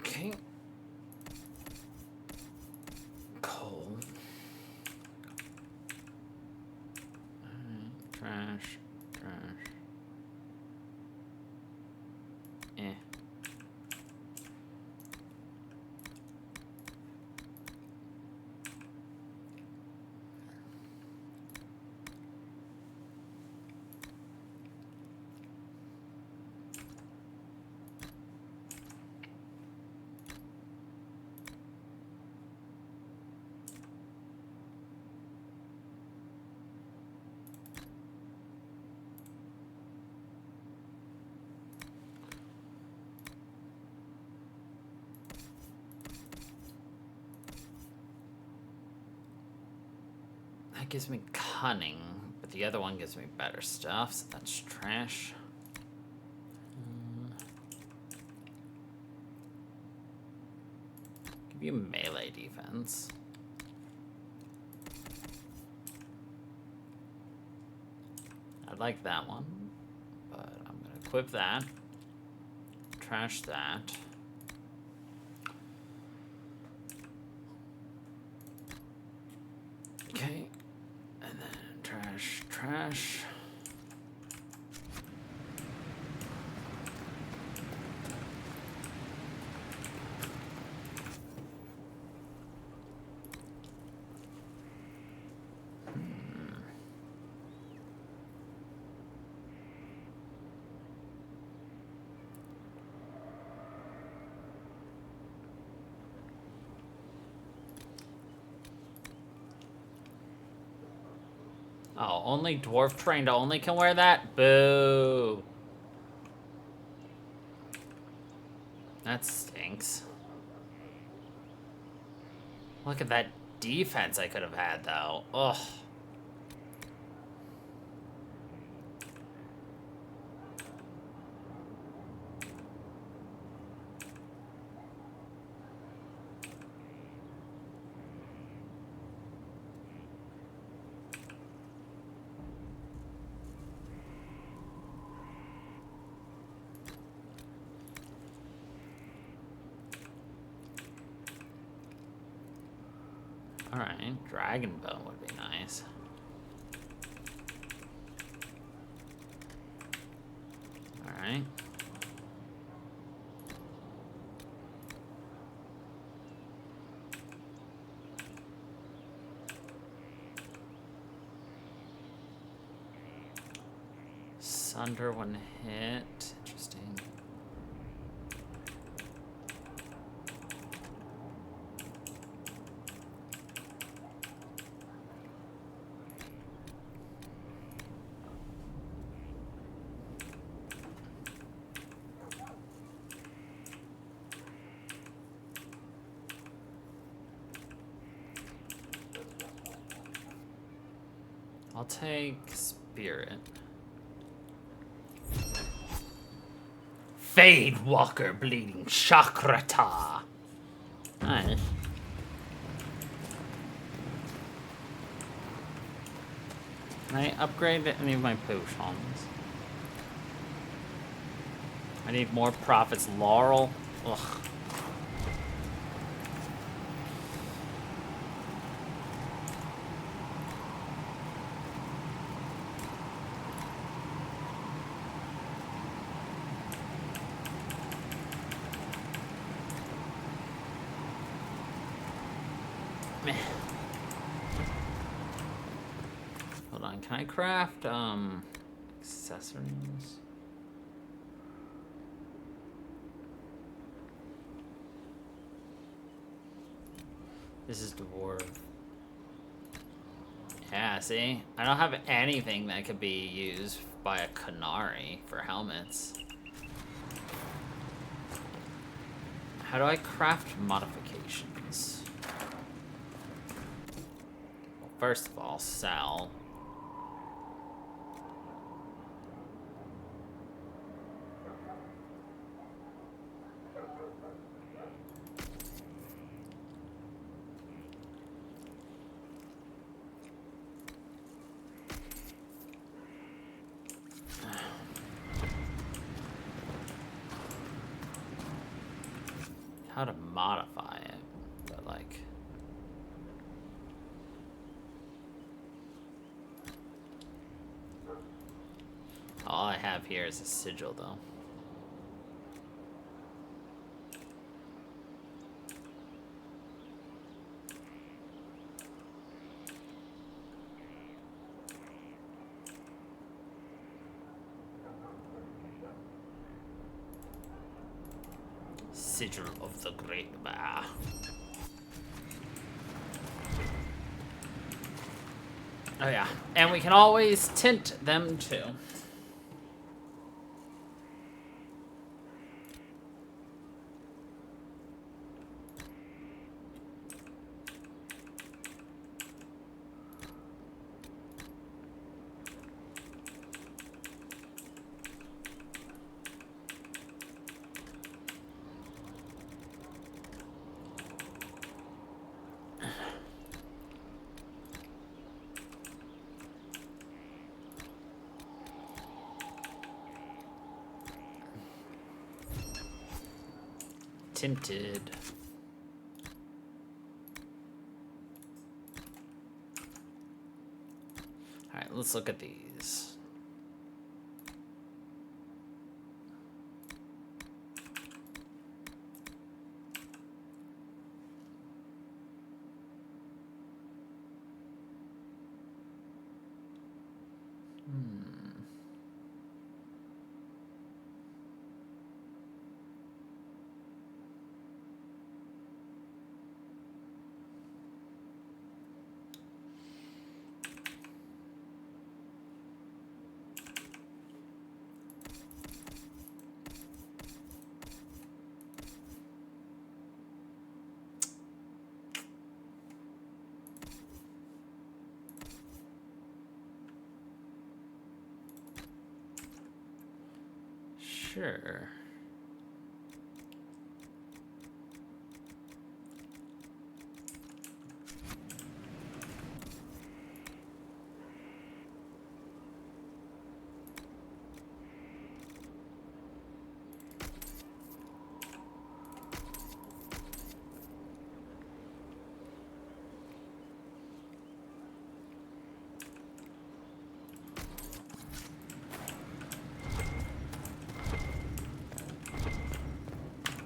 Okay. Coal. Alright, trash, trash. Eh. That gives me cunning, but the other one gives me better stuff, so that's trash. Give you melee defense. I like that one, but I'm gonna equip that. Trash that. Okay, and then trash. Oh, only dwarf trained only can wear that? Boo. That stinks. Look at that defense I could have had, though. Ugh. Alright, dragon bone would be nice. Alright. Sunder one hit. Interesting. I'll take Spirit. Fade Walker Bleeding Chakrata. Nice. Can I upgrade any of my potions? I need more Prophet's Laurel. Ugh. Hold on, can I craft accessories? This is dwarf. Yeah, see? I don't have anything that could be used by a Canary for helmets. How do I craft modifications? Well, first of all, sell. How to modify it, but like... All I have here is a sigil, though. Sigil of the Great Bear. Oh yeah, and we can always tint them too. tinted. Alright, let's look at these. Sure.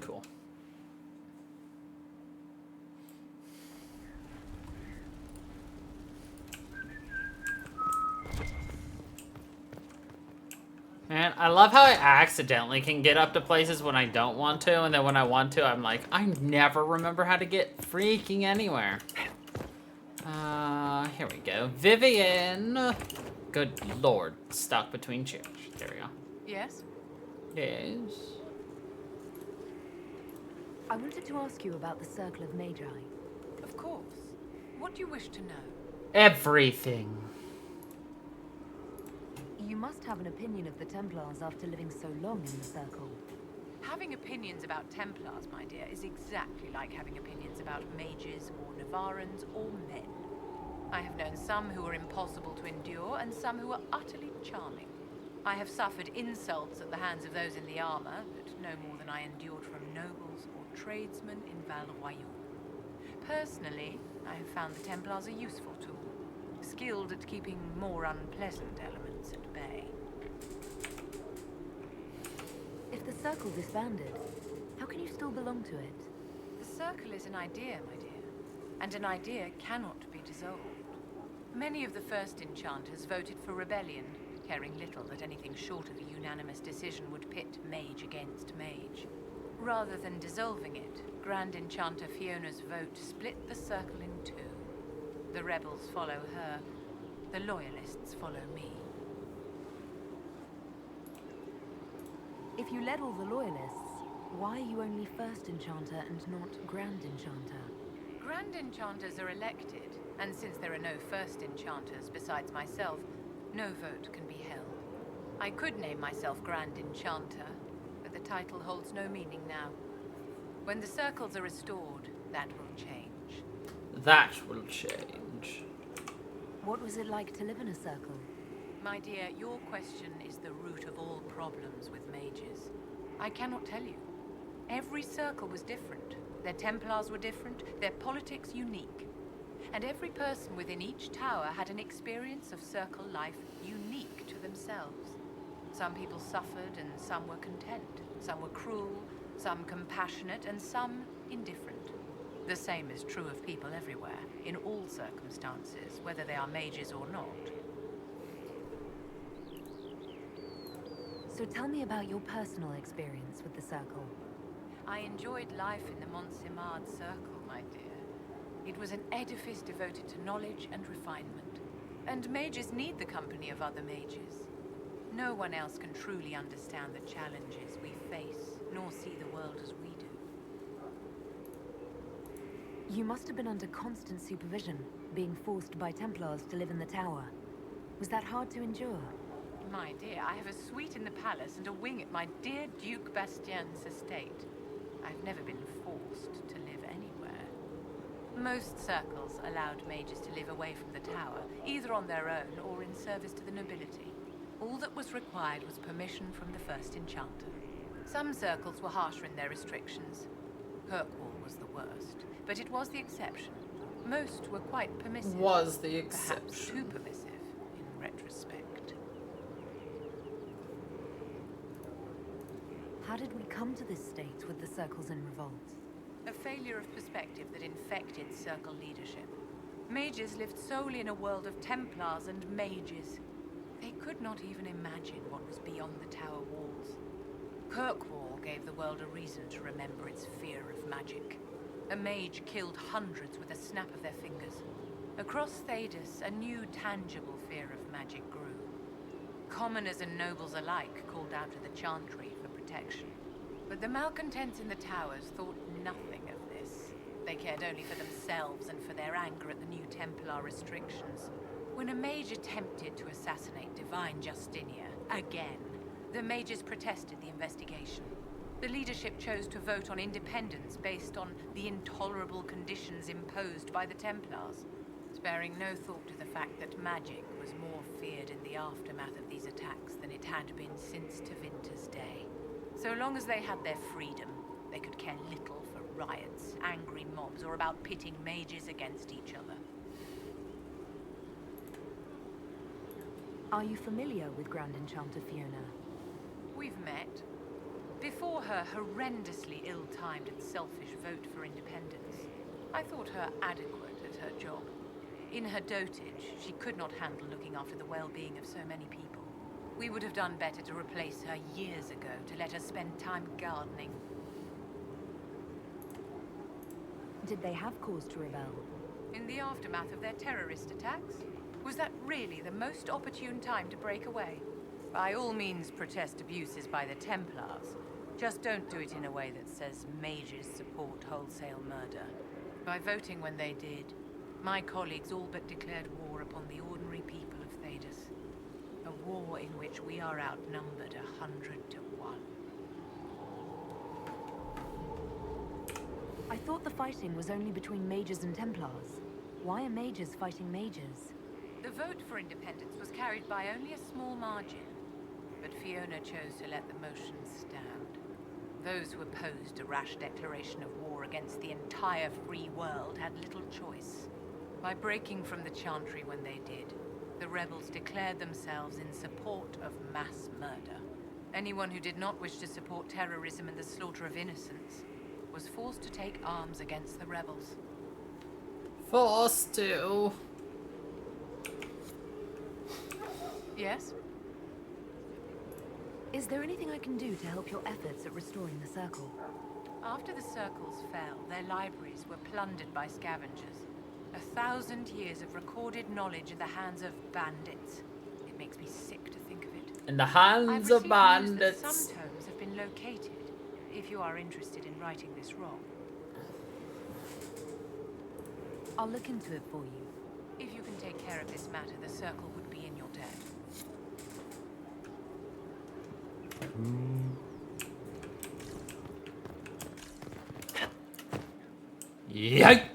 Cool. Man, I love how I accidentally can get up to places when I don't want to, and then when I want to, I'm like, I never remember how to get freaking anywhere. Here we go. Vivian! Good lord. Stuck between chairs. There we go. Yes? Yes. I wanted to ask you about the Circle of Magi. Of course. What do you wish to know? Everything. You must have an opinion of the Templars after living so long in the Circle. Having opinions about Templars, my dear, is exactly like having opinions about mages or Navarrans or men. I have known some who were impossible to endure and some who were utterly charming. I have suffered insults at the hands of those in the armor, but no more than I endured from nobles or tradesmen in Val Royale. Personally, I have found the Templars a useful tool, skilled at keeping more unpleasant elements at bay. If the Circle disbanded, how can you still belong to it? The Circle is an idea, my dear, and an idea cannot be dissolved. Many of the first enchanters voted for rebellion, caring little that anything short of a unanimous decision would pit mage against mage. Rather than dissolving it, Grand Enchanter Fiona's vote split the Circle in two. The rebels follow her, the loyalists follow me. If you led all the loyalists, why are you only First Enchanter and not Grand Enchanter? Grand Enchanters are elected, and since there are no First Enchanters besides myself, no vote can be held. I could name myself Grand Enchanter, but the title holds no meaning now. When the circles are restored, that will change. That will change. What was it like to live in a Circle? My dear, your question is the root of all problems with mages. I cannot tell you. Every circle was different. Their Templars were different, their politics unique. And every person within each tower had an experience of Circle life unique to themselves. Some people suffered and some were content. Some were cruel, some compassionate, and some indifferent. The same is true of people everywhere, in all circumstances, whether they are mages or not. So tell me about your personal experience with the Circle. I enjoyed life in the Montsimard Circle, my dear. It was an edifice devoted to knowledge and refinement. And mages need the company of other mages. No one else can truly understand the challenges we face, nor see the world as we do. You must have been under constant supervision, being forced by Templars to live in the tower. Was that hard to endure? My dear, I have a suite in the palace and a wing at my dear Duke Bastien's estate. I've never been forced to live anywhere. Most circles allowed mages to live away from the tower, either on their own or in service to the nobility. All that was required was permission from the First Enchanter. Some circles were harsher in their restrictions. Kirkwall was the worst, but it was the exception. Most were quite permissive. Was the Perhaps exception. too permissive, in retrospect. How did we come to this state with the circles in revolt? A failure of perspective that infected Circle leadership. Mages lived solely in a world of Templars and mages. They could not even imagine what was beyond the tower walls. Kirkwall gave the world a reason to remember its fear of magic. A mage killed hundreds with a snap of their fingers. Across Thedas, a new tangible fear of magic grew. Commoners and nobles alike called out to the Chantry for protection. But the malcontents in the towers thought nothing of this. They cared only for themselves and for their anger at the new Templar restrictions. When a mage attempted to assassinate Divine Justinia, again, the mages protested the investigation. The leadership chose to vote on independence based on the intolerable conditions imposed by the Templars, sparing no thought to the fact that magic was more feared in the aftermath of these attacks than it had been since Tevinter's day. So long as they had their freedom, they could care little for riots, angry mobs, or about pitting mages against each other. Are you familiar with Grand Enchanter Fiona? We've met. Before her horrendously ill-timed and selfish vote for independence, I thought her adequate at her job. In her dotage, she could not handle looking after the well-being of so many people. We would have done better to replace her years ago, to let her spend time gardening. Did they have cause to rebel? In the aftermath of their terrorist attacks? Was that really the most opportune time to break away? By all means, protest abuses by the Templars. Just don't do it in a way that says mages support wholesale murder. By voting when they did, my colleagues all but declared war upon the ordinary people of Thedas. A war in which we are outnumbered 100 to 1. I thought the fighting was only between mages and Templars. Why are mages fighting mages? The vote for independence was carried by only a small margin, but Fiona chose to let the motion stand. Those who opposed a rash declaration of war against the entire free world had little choice. By breaking from the Chantry when they did, the rebels declared themselves in support of mass murder. Anyone who did not wish to support terrorism and the slaughter of innocents was forced to take arms against the rebels. Forced to. Yes? Is there anything I can do to help your efforts at restoring the Circle? After the Circles fell, their libraries were plundered by scavengers. 1,000 years of recorded knowledge in the hands of bandits. It makes me sick to think of it. In the hands of bandits. Some tomes have been located, if you are interested in righting this wrong. I'll look into it for you. If you can take care of this matter, the Circle would be in your debt. Yikes!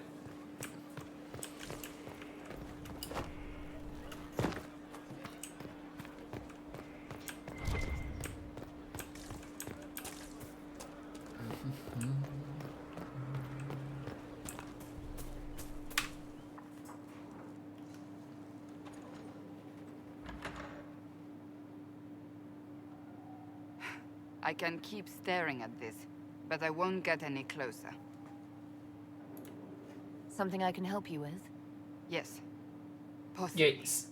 I can keep staring at this, but I won't get any closer. Something I can help you with? Yes. Possibly. Yes.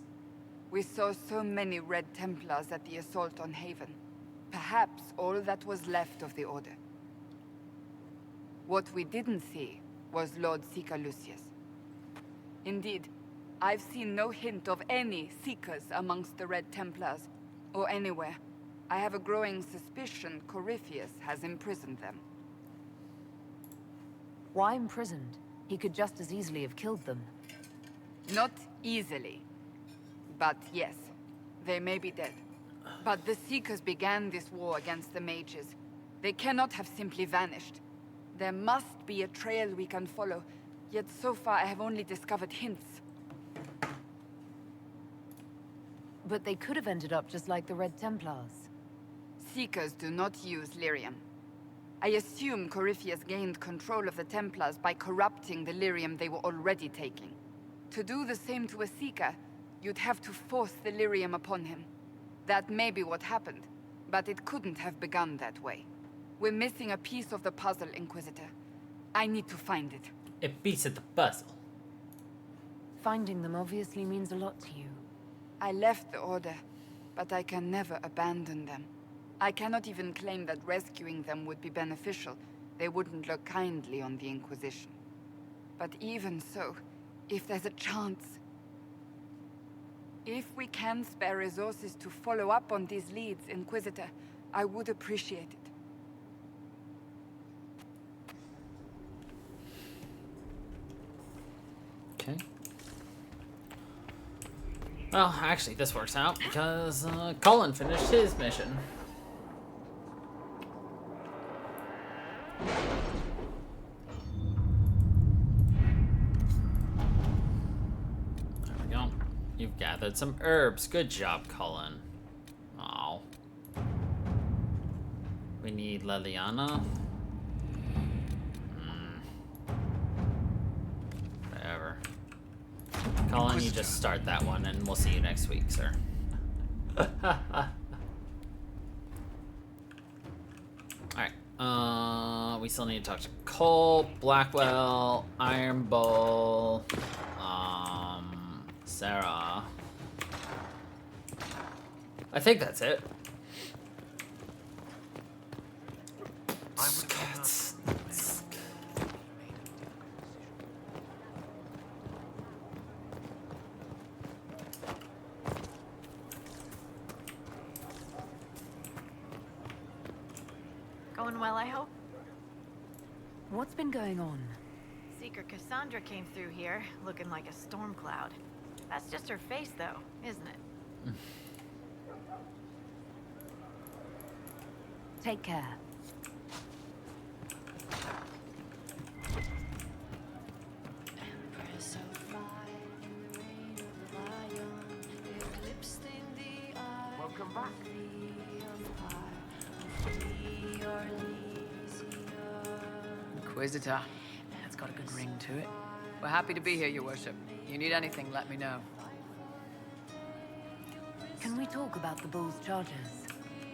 We saw so many Red Templars at the assault on Haven. Perhaps all that was left of the Order. What we didn't see was Lord Seeker Lucius. Indeed, I've seen no hint of any Seekers amongst the Red Templars, or anywhere. I have a growing suspicion Corypheus has imprisoned them. Why imprisoned? He could just as easily have killed them. Not easily. But yes, they may be dead. But the Seekers began this war against the mages. They cannot have simply vanished. There must be a trail we can follow, yet so far I have only discovered hints. But they could have ended up just like the Red Templars. Seekers do not use lyrium. I assume Corypheus gained control of the Templars by corrupting the lyrium they were already taking. To do the same to a Seeker, you'd have to force the lyrium upon him. That may be what happened, but it couldn't have begun that way. We're missing a piece of the puzzle, Inquisitor. I need to find it. A piece of the puzzle. Finding them obviously means a lot to you. I left the Order, but I can never abandon them. I cannot even claim that rescuing them would be beneficial. They wouldn't look kindly on the Inquisition. But even so, if there's a chance... If we can spare resources to follow up on these leads, Inquisitor, I would appreciate it. Okay. Well, actually, this works out because Cullen finished his mission. There we go. You've gathered some herbs. Good job, Cullen. Oh. We need Leliana. Whatever. Cullen, you just start that one, and we'll see you next week, sir. Alright. We still need to talk to Cole, Blackwell, Iron Bull, Sarah. I think that's it. Going well, I hope? What's been going on? Seeker Cassandra came through here, looking like a storm cloud. That's just her face, though, isn't it? Take care. Welcome back. Inquisitor. That's got a good ring to it. We're happy to be here, Your Worship. You need anything, let me know. Can we talk about the Bull's charges?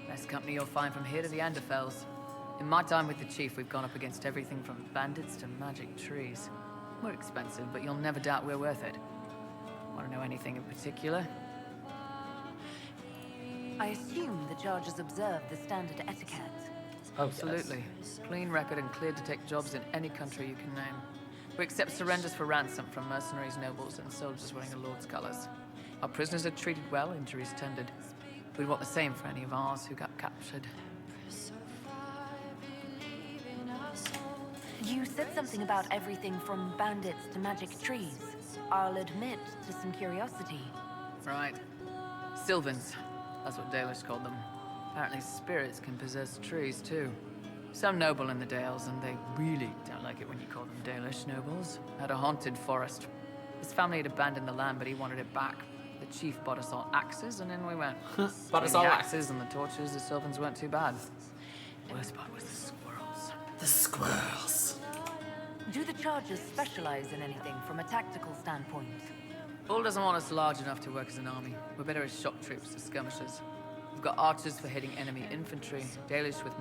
Best company you'll find from here to the Anderfells. In my time with the Chief, we've gone up against everything from bandits to magic trees. We're expensive, but you'll never doubt we're worth it. Want to know anything in particular? I assume the charges observe the standard etiquette. Absolutely. Clean record and cleared to take jobs in any country you can name. We accept surrenders for ransom from mercenaries, nobles, and soldiers wearing a lord's colors. Our prisoners are treated well, injuries tended. We'd want the same for any of ours who got captured. You said something about everything from bandits to magic trees. I'll admit to some curiosity. Right. Sylvans. That's what Dalish called them. Apparently spirits can possess trees, too. Some noble in the Dales, and they really don't like it when you call them Dalish nobles, had a haunted forest. His family had abandoned the land, but he wanted it back. The chief bought us all axes, and in we went. Bought us all axes and the torches, the Sylvans weren't too bad. Worst part was the squirrels. The squirrels. Do the chargers specialize in anything from a tactical standpoint? Bull doesn't want us large enough to work as an army. We're better as shock troops to skirmishers. We've got archers for hitting enemy infantry, Dalish with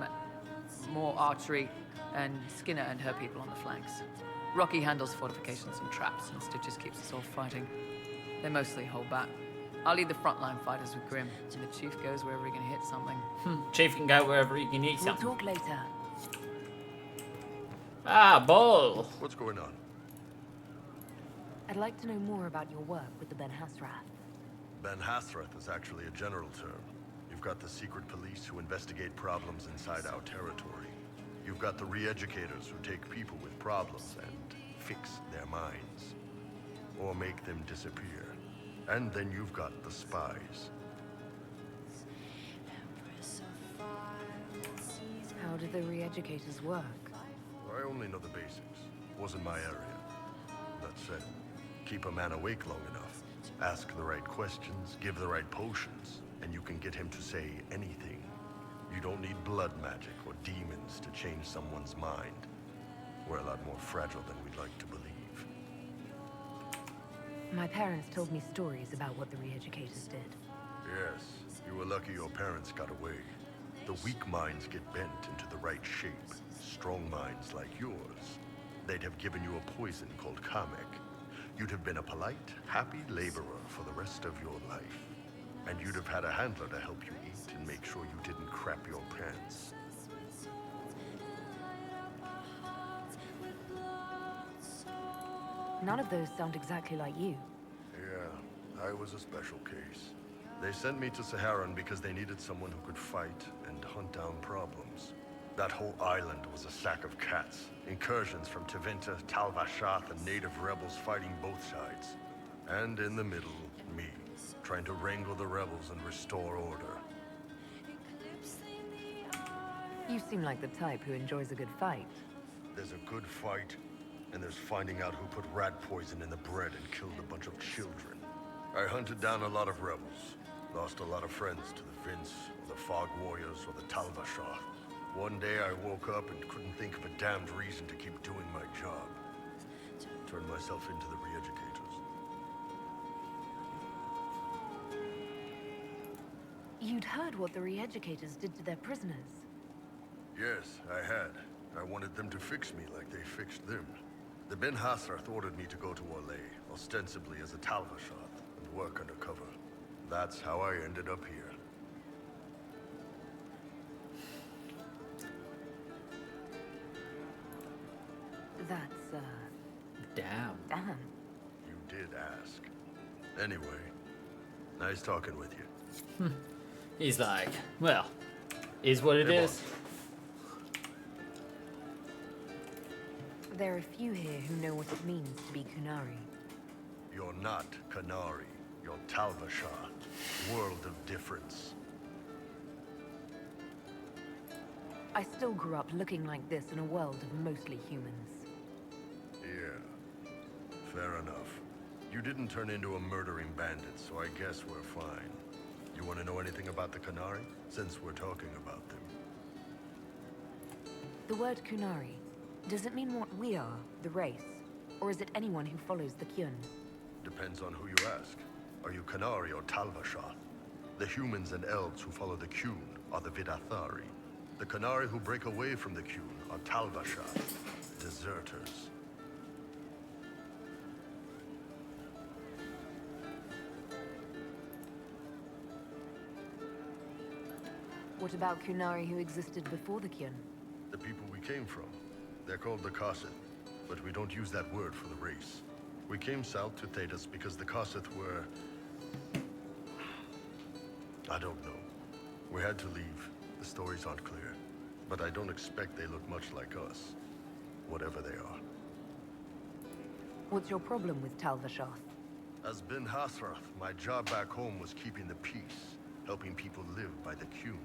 more archery, and Skinner and her people on the flanks. Rocky handles fortifications and traps, and Stitches keeps us all fighting. They mostly hold back. I'll lead the frontline fighters with Grim, and the Chief goes wherever he can hit something. Chief can go wherever he can eat something. We'll talk later. Ah, Bull! What's going on? I'd like to know more about your work with the Ben Hasrath. Ben Hasrath is actually a general term. You've got the secret police who investigate problems inside our territory. You've got the re-educators who take people with problems and fix their minds. Or make them disappear. And then you've got the spies. How do the re-educators work? I only know the basics. Wasn't my area. That said, keep a man awake long enough. Ask the right questions, give the right potions, and you can get him to say anything. You don't need blood magic or demons to change someone's mind. We're a lot more fragile than we'd like to believe. My parents told me stories about what the re-educators did. Yes, you were lucky your parents got away. The weak minds get bent into the right shape. Strong minds like yours, they'd have given you a poison called Kamek. You'd have been a polite, happy laborer for the rest of your life. And you'd have had a handler to help you eat and make sure you didn't crap your pants. None of those sound exactly like you. Yeah, I was a special case. They sent me to Saharan because they needed someone who could fight and hunt down problems. That whole island was a sack of cats. Incursions from Tevinter, Tal Vashath, and native rebels fighting both sides. And in the middle, me, trying to wrangle the rebels and restore order. You seem like the type who enjoys a good fight. There's a good fight, and there's finding out who put rat poison in the bread and killed a bunch of children. I hunted down a lot of rebels. Lost a lot of friends to the Vince, or the Fog Warriors, or the Tal Vashath. One day I woke up and couldn't think of a damned reason to keep doing my job. Turned myself into the re-educators. You'd heard what the re-educators did to their prisoners. Yes, I had. I wanted them to fix me like they fixed them. The Ben Hasrath ordered me to go to Orlais, ostensibly as a Tal Vashath, and work undercover. That's how I ended up here. That's, Damn. Damn. You did ask. Anyway, nice talking with you. He's like, well, is what it Hey, is. There are few here who know what it means to be Kunari. You're not Kanari. You're Tal Vashath. World of difference. I still grew up looking like this in a world of mostly humans. Yeah, fair enough. You didn't turn into a murdering bandit, so I guess we're fine. You want to know anything about the Kanari? Since we're talking about them. The word Kunari, does it mean what we are, the race? Or is it anyone who follows the Kyun? Depends on who you ask. Are you Kanari or Tal Vashath? The humans and elves who follow the Kyun are the Vidathari. The Kanari who break away from the Kyun are Tal Vashath, deserters. What about Kunari who existed before the Kyun? The people we came from. They're called the Kossith, but we don't use that word for the race. We came south to Thedas because the Kossith were... I don't know. We had to leave. The stories aren't clear. But I don't expect they look much like us. Whatever they are. What's your problem with Tal Vashath? As Ben Hasrath, my job back home was keeping the peace. Helping people live by the Kyun.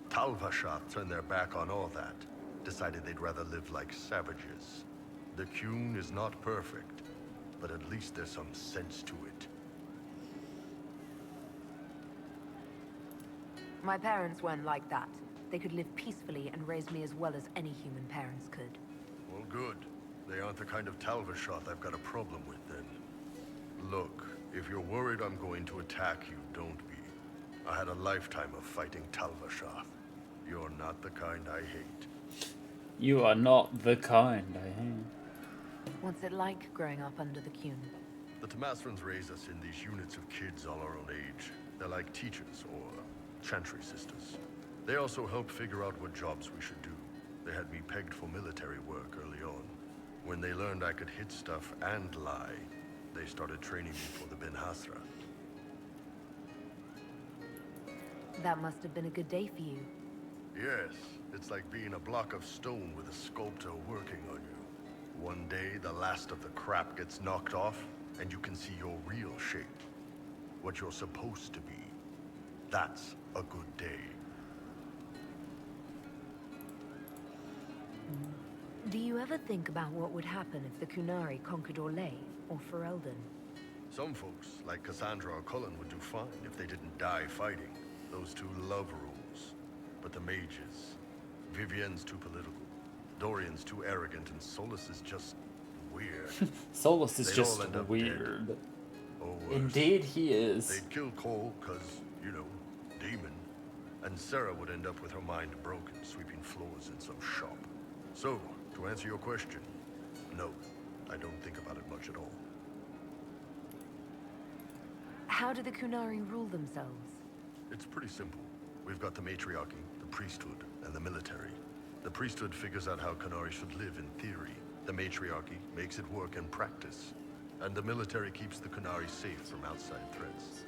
Tal Vashath turned their back on all that. Decided they'd rather live like savages. The Kyun is not perfect, but at least there's some sense to it. My parents weren't like that. They could live peacefully and raise me as well as any human parents could. Well, good. They aren't the kind of Tal Vashath I've got a problem with, then. Look, if you're worried I'm going to attack you, don't be. I had a lifetime of fighting Tal Vashath. You're not the kind I hate. You are not the kind I hate. What's it like growing up under the Kyun? The Tamasrans raise us in these units of kids all our own age. They're like teachers or chantry sisters. They also help figure out what jobs we should do. They had me pegged for military work early on. When they learned I could hit stuff and lie, they started training me for the Ben Hasrath. That must have been a good day for you. Yes, it's like being a block of stone with a sculptor working on you. One day, the last of the crap gets knocked off, and you can see your real shape. What you're supposed to be. That's a good day. Do you ever think about what would happen if the Kunari conquered Orlais or Ferelden? Some folks, like Cassandra or Cullen, would do fine if they didn't die fighting. Those two love rules. But the mages... Vivienne's too political. Dorian's too arrogant, and Solus is just weird. Solus is They'd just all end up weird. dead. Or worse. Indeed, he is. They'd kill Cole, cause, you know, demon. And Sarah would end up with her mind broken, sweeping floors in some shop. So, to answer your question, no, I don't think about it much at all. How do the Kunari rule themselves? It's pretty simple. We've got the matriarchy, the priesthood, and the military. The priesthood figures out how Kunari should live in theory. The matriarchy makes it work in practice. And the military keeps the Kunari safe from outside threats.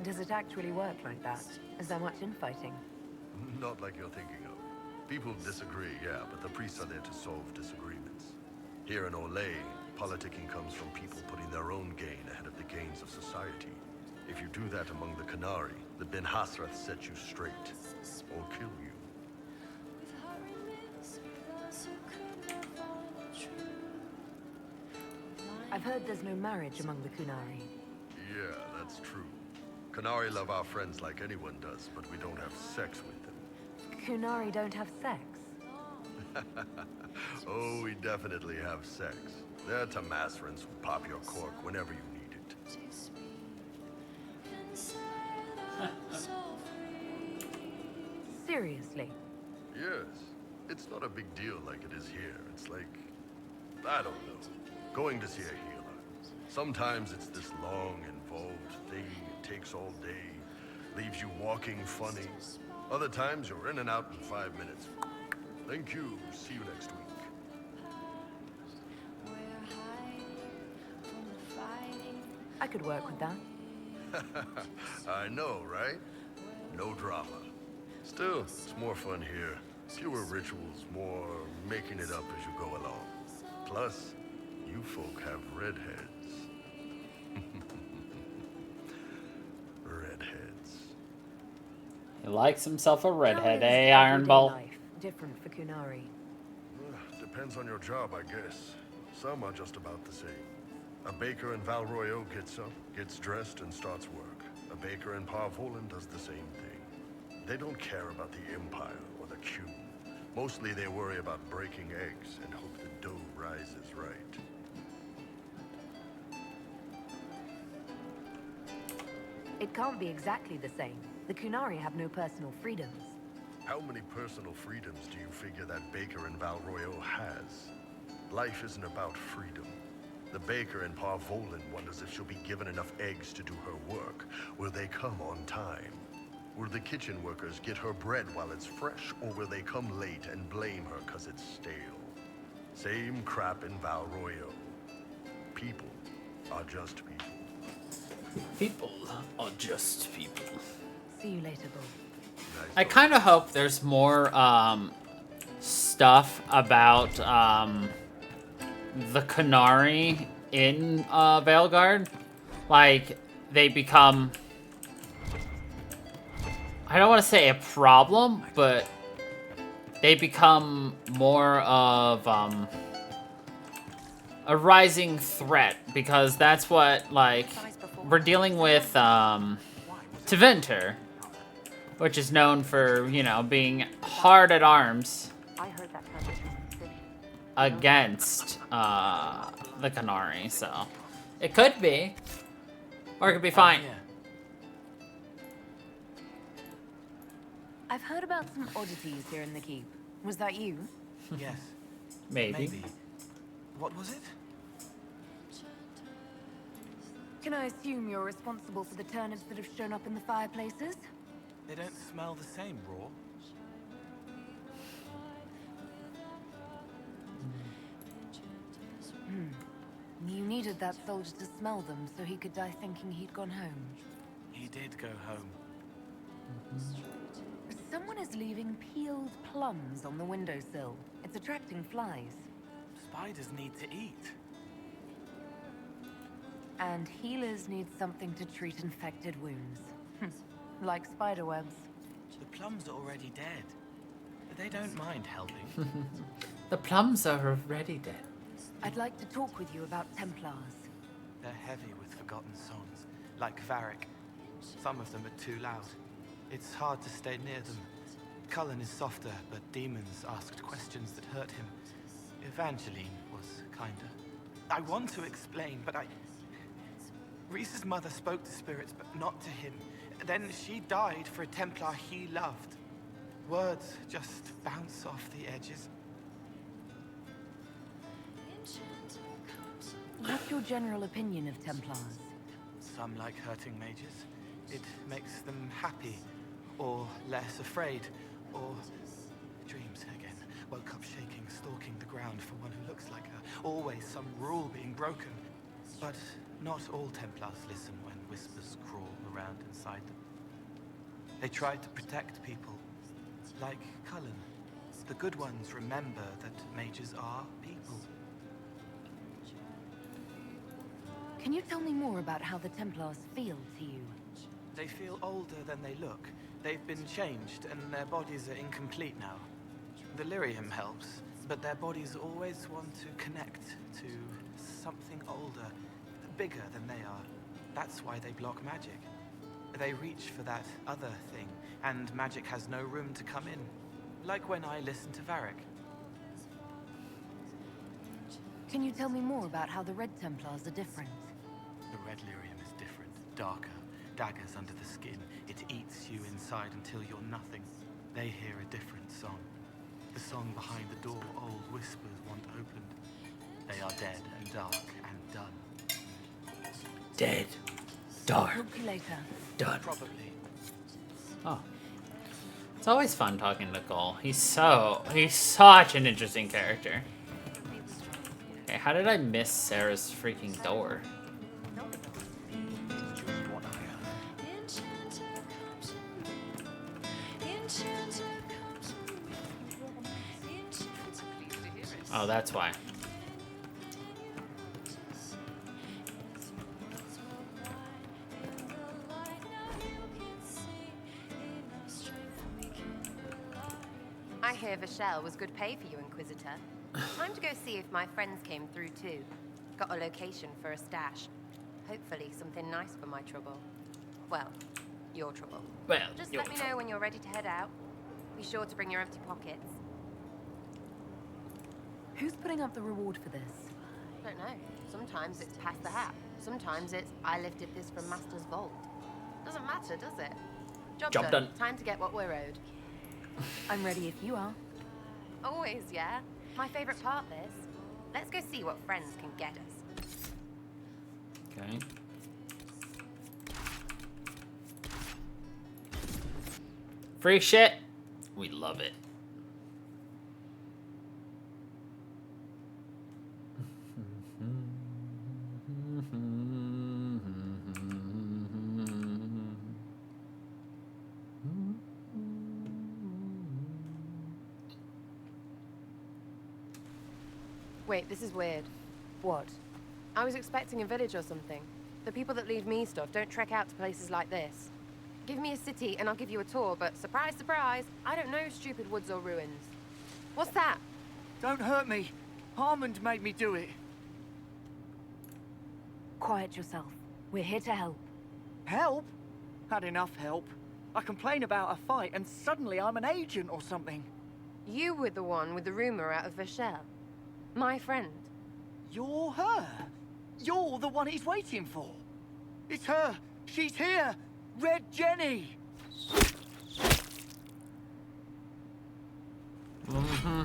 Does it actually work like that? Is there much infighting? Not like you're thinking of. People disagree, yeah, but the priests are there to solve disagreements. Here in Olay, politicking comes from people putting their own gain ahead of the gains of society. If you do that among the Kunari, the Ben Hasrath set you straight, or kill you. I've heard there's no marriage among the Kunari. Yeah, that's true. Kunari love our friends like anyone does, but we don't have sex with them. Kunari don't have sex? Oh, we definitely have sex. They're Tamasrans who pop your cork whenever you need it. Seriously? Yes. It's not a big deal like it is here. It's like, I don't know, going to see a healer. Sometimes it's this long, involved thing. It takes all day, leaves you walking funny. Other times you're in and out in 5 minutes. Thank you. See you next week. I could work with that. I know, right? No drama. Still, it's more fun here. Fewer rituals, more making it up as you go along. Plus, you folk have redheads. Redheads. He likes himself a redhead, How is eh, Iron everyday Ball? life different for Kunari? Depends on your job, I guess. Some are just about the same. A baker in Valroyo gets up, gets dressed, and starts work. A baker in Parvolan does the same thing. They don't care about the Empire or the Q. Mostly they worry about breaking eggs and hope the dough rises right. It can't be exactly the same. The Kunari have no personal freedoms. How many personal freedoms do you figure that baker in Valroyo has? Life isn't about freedom. The baker in Parvolan wonders if she'll be given enough eggs to do her work. Will they come on time? Will the kitchen workers get her bread while it's fresh, or will they come late and blame her because it's stale? Same crap in Valroyo. People are just people. People are just people. See you later, Bull. I kind of hope there's more stuff about the Kunari in Veilguard. Like, they become... I don't want to say a problem, but they become more of a rising threat, because that's what, like, we're dealing with Teventer, which is known for, you know, being hard at arms against the Kunari, so it could be, or it could be fine. I've heard about some oddities here in the keep. Was that you? Yes. Maybe. What was it? Can I assume you're responsible for the turnips that have shown up in the fireplaces? They don't smell the same, raw. You needed that soldier to smell them so he could die thinking he'd gone home. He did go home. Someone is leaving peeled plums on the windowsill. It's attracting flies. Spiders need to eat. And healers need something to treat infected wounds. Like spiderwebs. The plums are already dead. But they don't mind helping. The plums are already dead. I'd like to talk with you about Templars. They're heavy with forgotten songs, like Varric. Some of them are too loud. It's hard to stay near them. Cullen is softer, but demons asked questions that hurt him. Evangeline was kinder. I want to explain, but Reese's mother spoke to spirits, but not to him. Then she died for a Templar he loved. Words just bounce off the edges. What's your general opinion of Templars? Some like hurting mages. It makes them happy, or less afraid, or dreams again. Woke up shaking, stalking the ground for one who looks like her. Always some rule being broken. But not all Templars listen when whispers crawl around inside them. They try to protect people, like Cullen. The good ones remember that mages are people. Can you tell me more about how the Templars feel to you? They feel older than they look. They've been changed, and their bodies are incomplete now. Delirium helps, but their bodies always want to connect to something older, bigger than they are. That's why they block magic. They reach for that other thing, and magic has no room to come in. Like when I listen to Varric. Can you tell me more about how the Red Templars are different? The red lyrium is different, darker. Daggers under the skin. It eats you inside until you're nothing. They hear a different song. The song behind the door old whispers want opened. They are dead and dark and done. Dead. Dark. Talk to you later. Done. Probably. Oh. It's always fun talking to Cole. He's such an interesting character. Okay, how did I miss Sarah's freaking door? Oh, that's why. I hear Vashel was good pay for you, Inquisitor. Time to go see if my friends came through too. Got a location for a stash. Hopefully something nice for my trouble. Well, your trouble. Well, just let me know when you're ready to head out. Be sure to bring your empty pockets. Who's putting up the reward for this? Don't know. Sometimes it's pass the hat. Sometimes it's I lifted this from Master's vault. Doesn't matter, does it? Job done. Time to get what we're owed. I'm ready if you are. Always, yeah. My favorite part, this. Let's go see what friends can get us. Okay. Free shit. We love it. Wait, this is weird. What? I was expecting a village or something. The people that leave me stuff don't trek out to places like this. Give me a city and I'll give you a tour, but surprise, surprise, I don't know stupid woods or ruins. What's that? Don't hurt me. Harmond made me do it. Quiet yourself. We're here to help. Help? Had enough help. I complain about a fight and suddenly I'm an agent or something. You were the one with the rumor out of Vashel. My friend. You're her. You're the one he's waiting for. It's her. She's here. Red Jenny. Mm-hmm.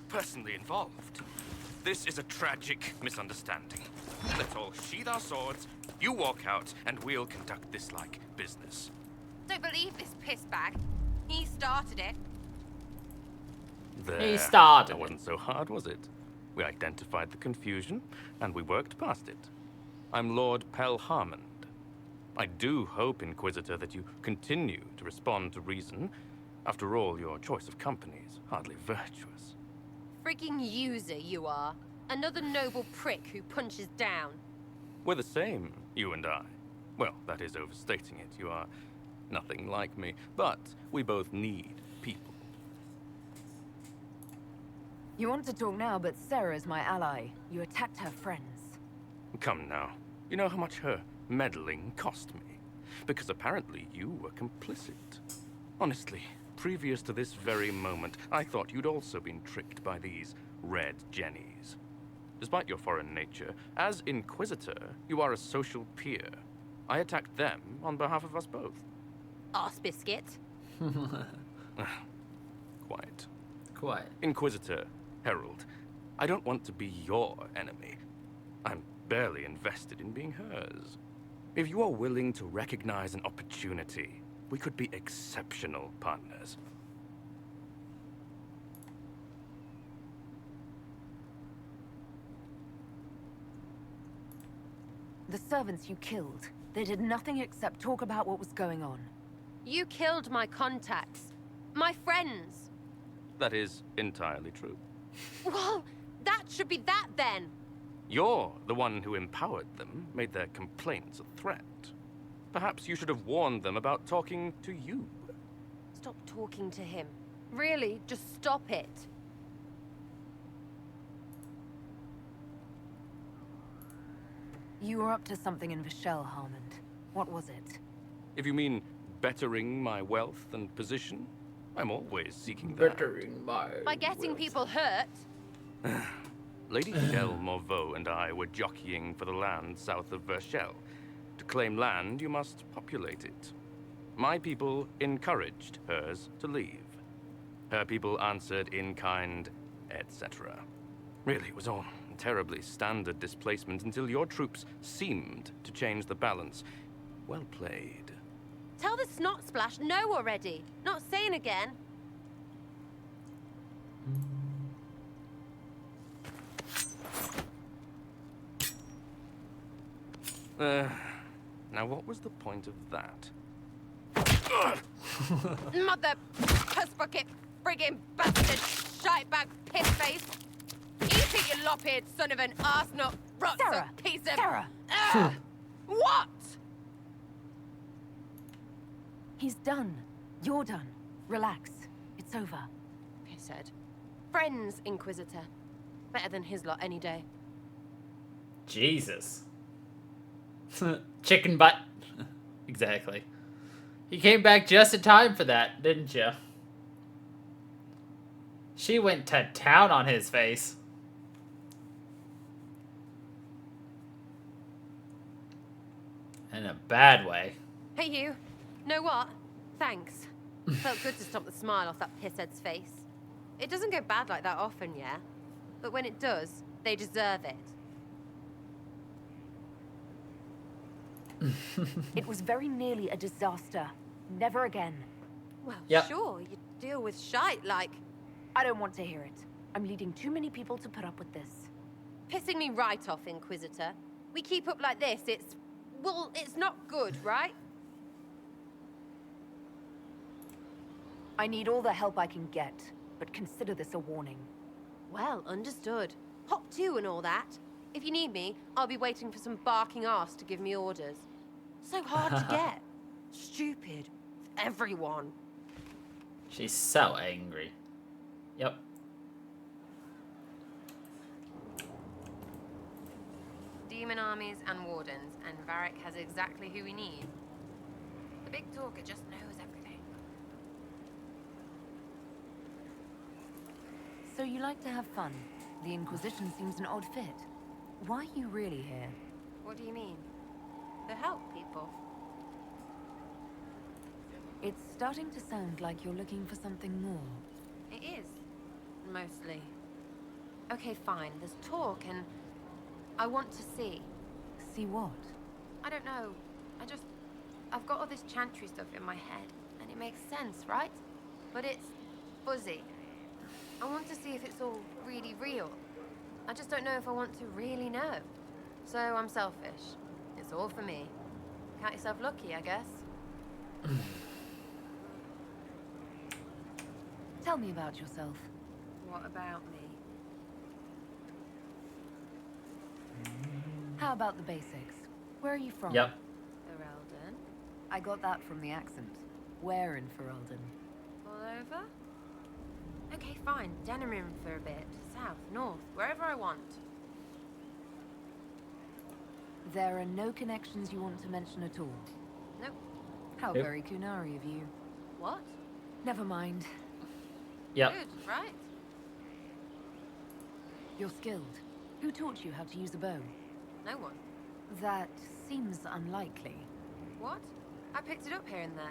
Personally involved. This is a tragic misunderstanding. Let's all sheath our swords, you walk out, and we'll conduct this like business. Don't believe this pissbag. He started it. There. He started. That wasn't so hard, was it? We identified the confusion, and we worked past it. I'm Lord Pell Harmond. I do hope, Inquisitor, that you continue to respond to reason. After all, your choice of company is hardly virtuous. Frigging user, you are. Another noble prick who punches down. We're the same, you and I. Well, that is overstating it. You are nothing like me, but we both need people. You want to talk now, but Sarah's my ally. You attacked her friends. Come now. You know how much her meddling cost me? Because apparently you were complicit. Honestly, previous to this very moment, I thought you'd also been tricked by these red jennies. Despite your foreign nature, as Inquisitor, you are a social peer. I attacked them on behalf of us both. Arse biscuit. Quite. Inquisitor, Herald, I don't want to be your enemy. I'm barely invested in being hers. If you are willing to recognize an opportunity, we could be exceptional partners. The servants you killed, they did nothing except talk about what was going on. You killed my contacts. My friends. That is entirely true. Well, that should be that then. You're the one who empowered them, made their complaints a threat. Perhaps you should have warned them about talking to you. Stop talking to him. Really, just stop it. You were up to something in Vishel, Harmond. What was it? If you mean bettering my wealth and position, I'm always seeking that. Bettering my By getting people hurt. Lady Del Morveau and I were jockeying for the land south of Verchel. To claim land, you must populate it. My people encouraged hers to leave. Her people answered in kind, etc. Really, it was all terribly standard displacement until your troops seemed to change the balance. Well played. Tell the snot splash no already. Not saying again. Now what was the point of that? Mother puss bucket friggin' bastard shitebag piss face. Eat it, you lop-eared son of an arsenal rotten Sarah! piece of Sarah! What? He's done. You're done. Relax. It's over. Pisshead. Friends, Inquisitor. Better than his lot any day. Jesus. Chicken butt. Exactly. You came back just in time for that, didn't you? She went to town on his face. In a bad way. Hey you. Know what? Thanks. Felt good to stomp the smile off that pisshead's face. It doesn't go bad like that often, yeah? But when it does, they deserve it. It was very nearly a disaster. Never again. Well, Yep. sure, you deal with shite like... I don't want to hear it. I'm leading too many people to put up with this. Pissing me right off, Inquisitor. We keep up like this, it's... Well, it's not good, right? I need all the help I can get, but consider this a warning. Well, understood. Hop to and all that. If you need me, I'll be waiting for some barking arse to give me orders. So hard to get. Stupid. Everyone. She's so angry. Yep. Demon armies and wardens, and Varric has exactly who we need. The big talker just knows everything. So you like to have fun. The Inquisition seems an odd fit. Why are you really here? What do you mean? To help people. It's starting to sound like you're looking for something more. It is. Mostly. Okay, fine. There's talk and... I want to see. See what? I don't know. I've got all this chantry stuff in my head, and it makes sense, right? But it's fuzzy. I want to see if it's all really real. I just don't know if I want to really know. So I'm selfish. It's all for me. Count yourself lucky, I guess. Tell me about yourself. What about me? How about the basics? Where are you from? Yep. Ferelden? I got that from the accent. Where in Ferelden? All over? Okay, fine. Denerim for a bit. South, north, wherever I want. There are no connections you want to mention at all? Nope. How Nope. very Kunari of you. What? Never mind. Yep. Good, right? You're skilled. Who taught you how to use a bow? No one. That seems unlikely. What? I picked it up here and there.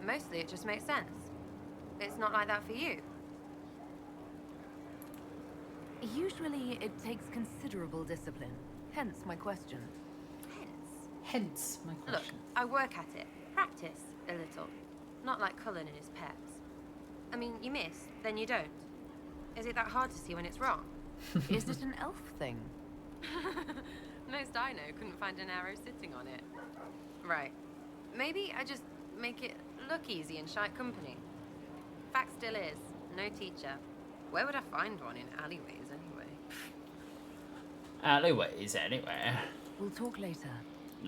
Mostly it just makes sense. It's not like that for you. Usually it takes considerable discipline. Hence my question. Hence my Look, question. I work at it. Practice a little. Not like Cullen and his peps. I mean, you miss, then you don't. Is it that hard to see when it's wrong? Is it an elf thing? Most I know couldn't find an arrow sitting on it. Right. Maybe I just make it look easy in shite company. Fact still is, no teacher. Where would I find one in alleyways anyway? Alleyways, anyway. We'll talk later.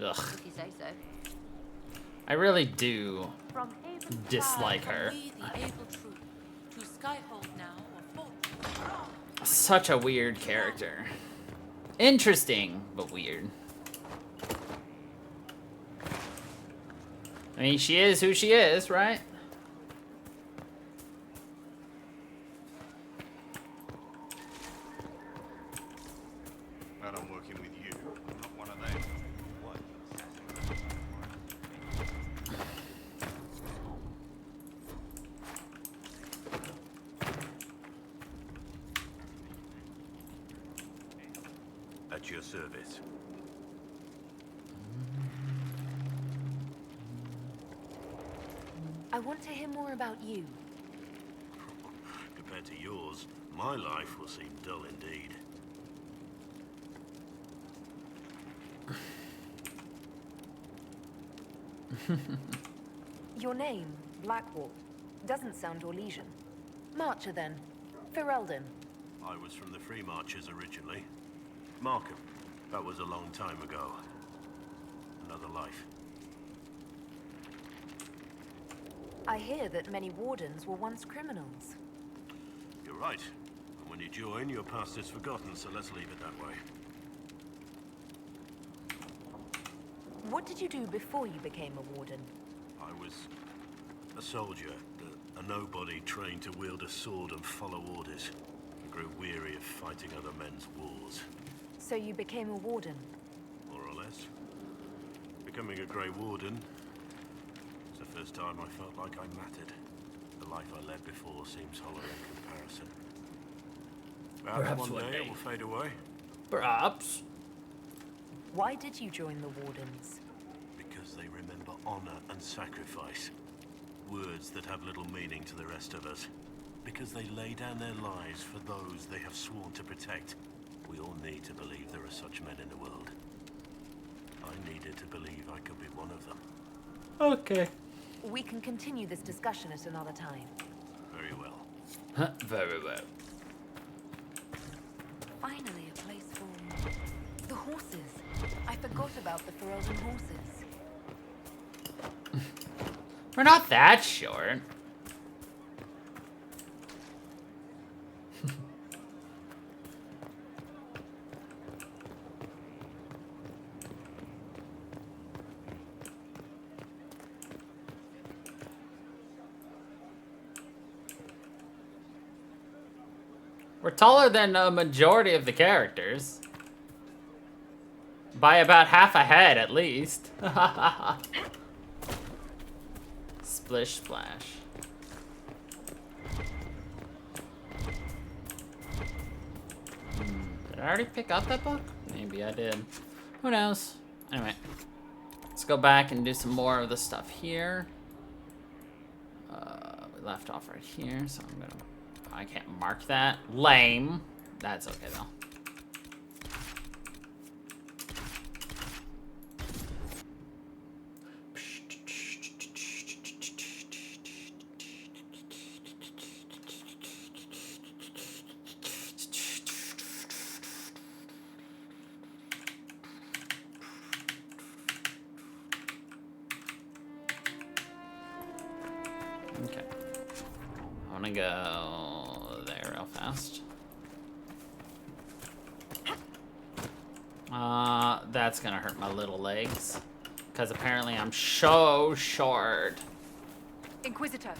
Ugh. If you say so. I really do dislike her. To Skyhold now, or Vods. Such a weird character. Interesting, but weird. I mean, she is who she is, right? Glad I'm working with you. I'm not one of them. What? At your service. I want to hear more about you. Compared to yours, my life will seem dull indeed. Your name, Blackwall, doesn't sound Orlesian. Marcher then. Ferelden. I was from the Free Marchers originally. Markham. That was a long time ago. Another life. I hear that many wardens were once criminals. You're right. And when you join, your past is forgotten, so let's leave it that way. What did you do before you became a warden? I was a soldier, a nobody trained to wield a sword and follow orders. I grew weary of fighting other men's wars. So you became a warden? More or less. Becoming a Grey Warden was the first time I felt like I mattered. The life I led before seems hollow in comparison. Perhaps one day it will fade away. Perhaps. Why did you join the Wardens? Because they remember honor and sacrifice. Words that have little meaning to the rest of us. Because they lay down their lives for those they have sworn to protect. We all need to believe there are such men in the world. I needed to believe I could be one of them. Okay. We can continue this discussion at another time. Very well. Very well. Finally, a place for the horses. I forgot about the Ferelden horses. We're not that short. We're taller than a majority of the characters. By about half a head, at least. Splish splash. Did I already pick up that book? Maybe I did. Who knows? Anyway. Let's go back and do some more of the stuff here. We left off right here, so I'm gonna... I can't mark that. Lame. That's okay, though. Okay. I want to go there real fast. That's gonna hurt my little legs. Because apparently I'm so short. Inquisitor.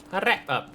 Hooray! Up.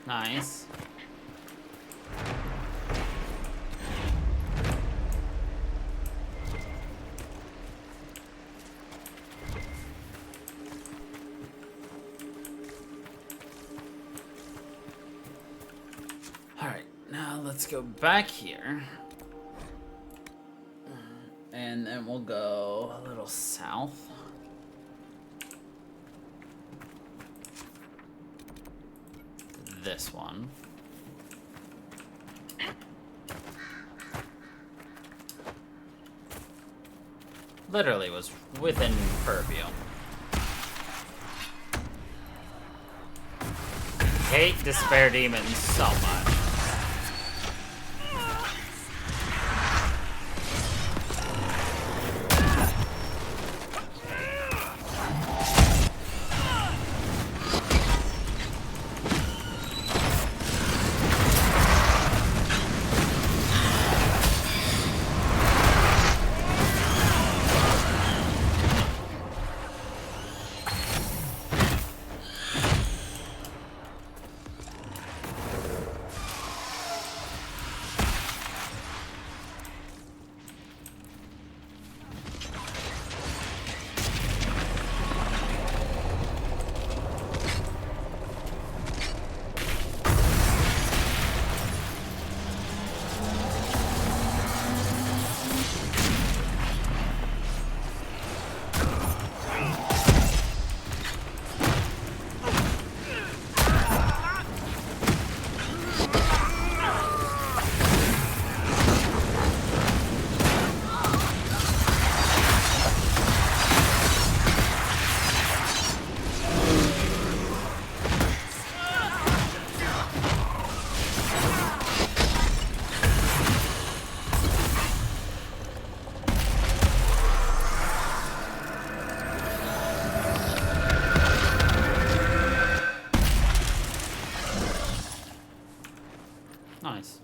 Nice. Alright, now let's go back here. And then we'll go a little south. This one. Literally was within purview. Hate Despair Demons so much. Nice.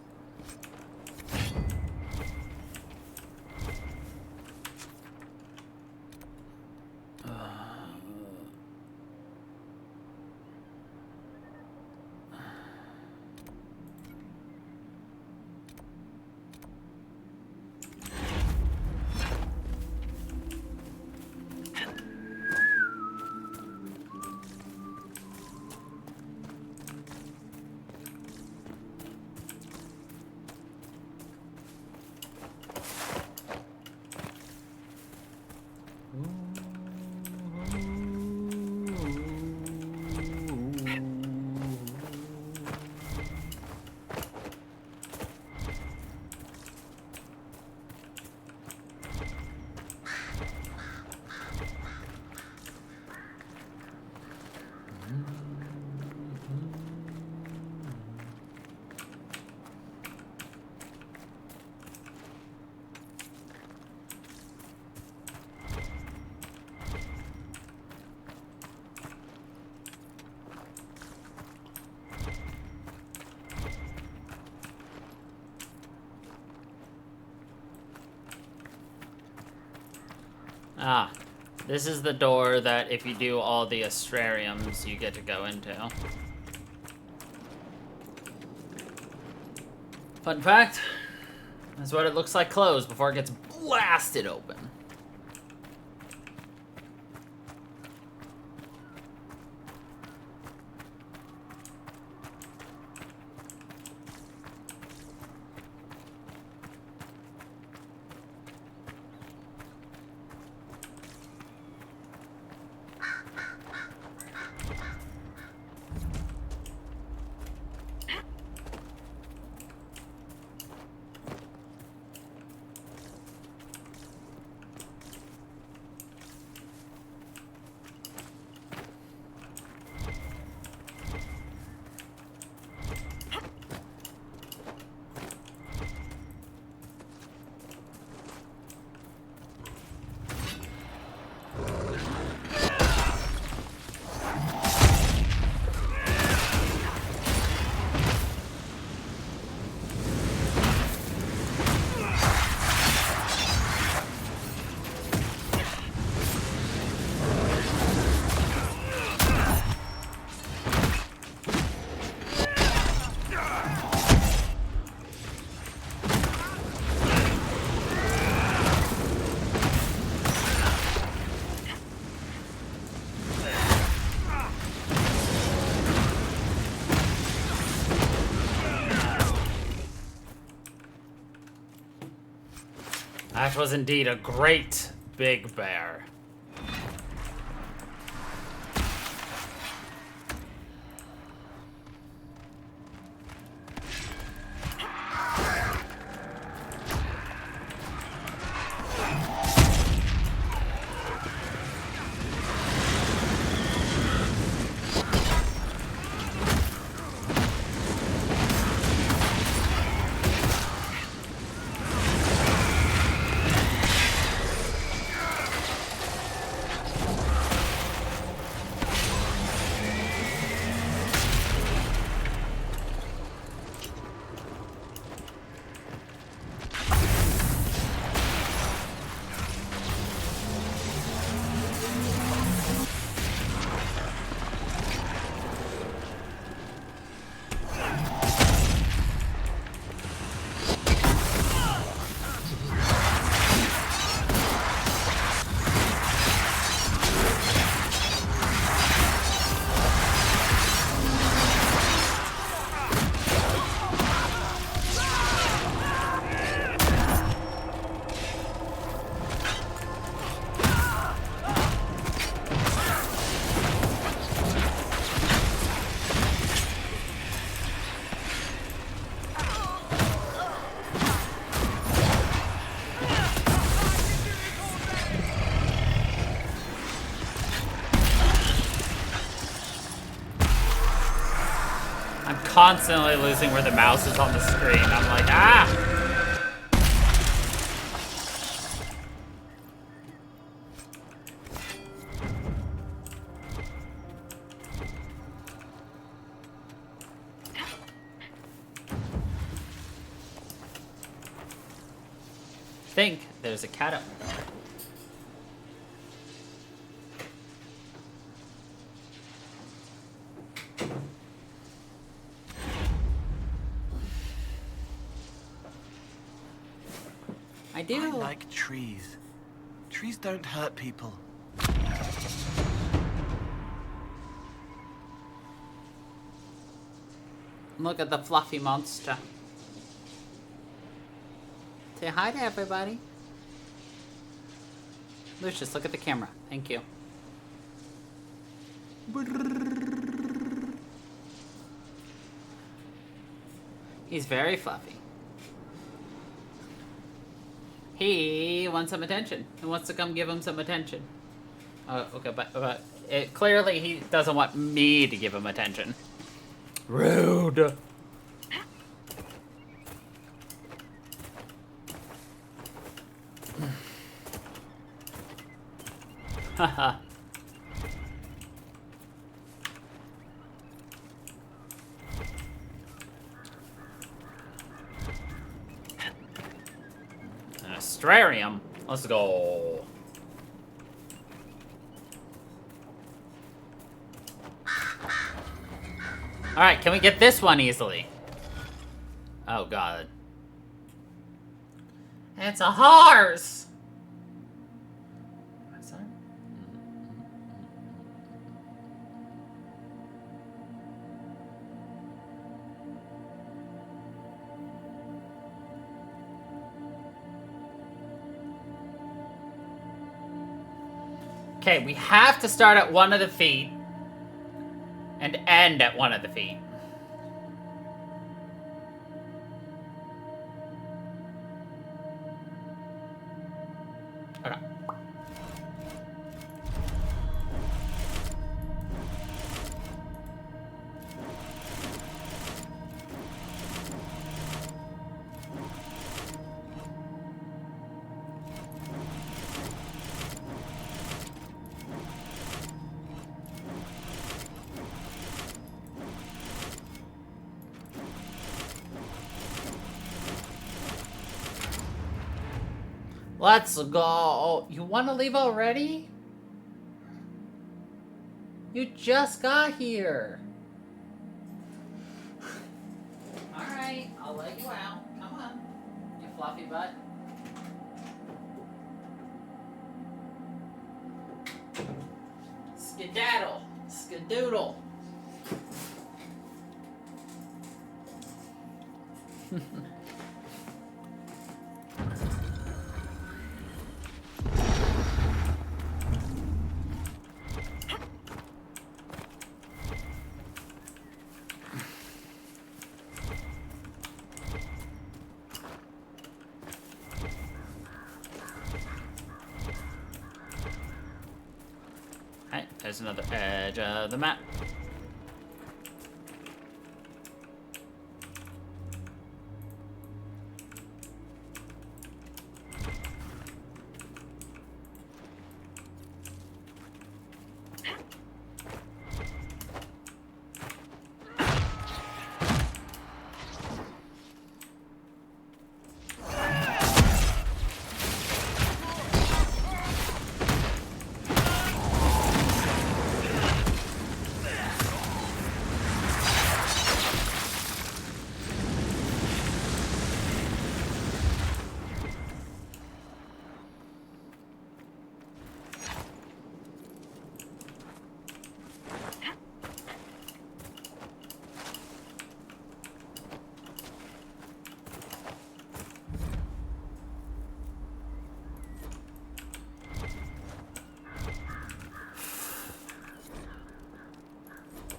Ah, this is the door that if you do all the astrariums, you get to go into. Fun fact, that's what it looks like closed before it gets blasted open. That was indeed a great big bear. Constantly losing where the mouse is on the screen. I'm like, ah! think there's a cat up there. I do. I like trees. Trees don't hurt people. Look at the fluffy monster. Say hi to everybody. Lucius, look at the camera. Thank you. He's very fluffy. He wants some attention. He wants to come give him some attention. Oh, okay, but clearly he doesn't want me to give him attention. Rude. Haha. An astrarium. Let's go. Alright, can we get this one easily? Oh god. It's a horse! Okay, we have to start at one of the feet and end at one of the feet. Okay. Let's go. You want to leave already? You just got here. Alright, I'll let you out. Come on, you fluffy butt. Skedaddle. Skedoodle. Alright, there's another edge of the map.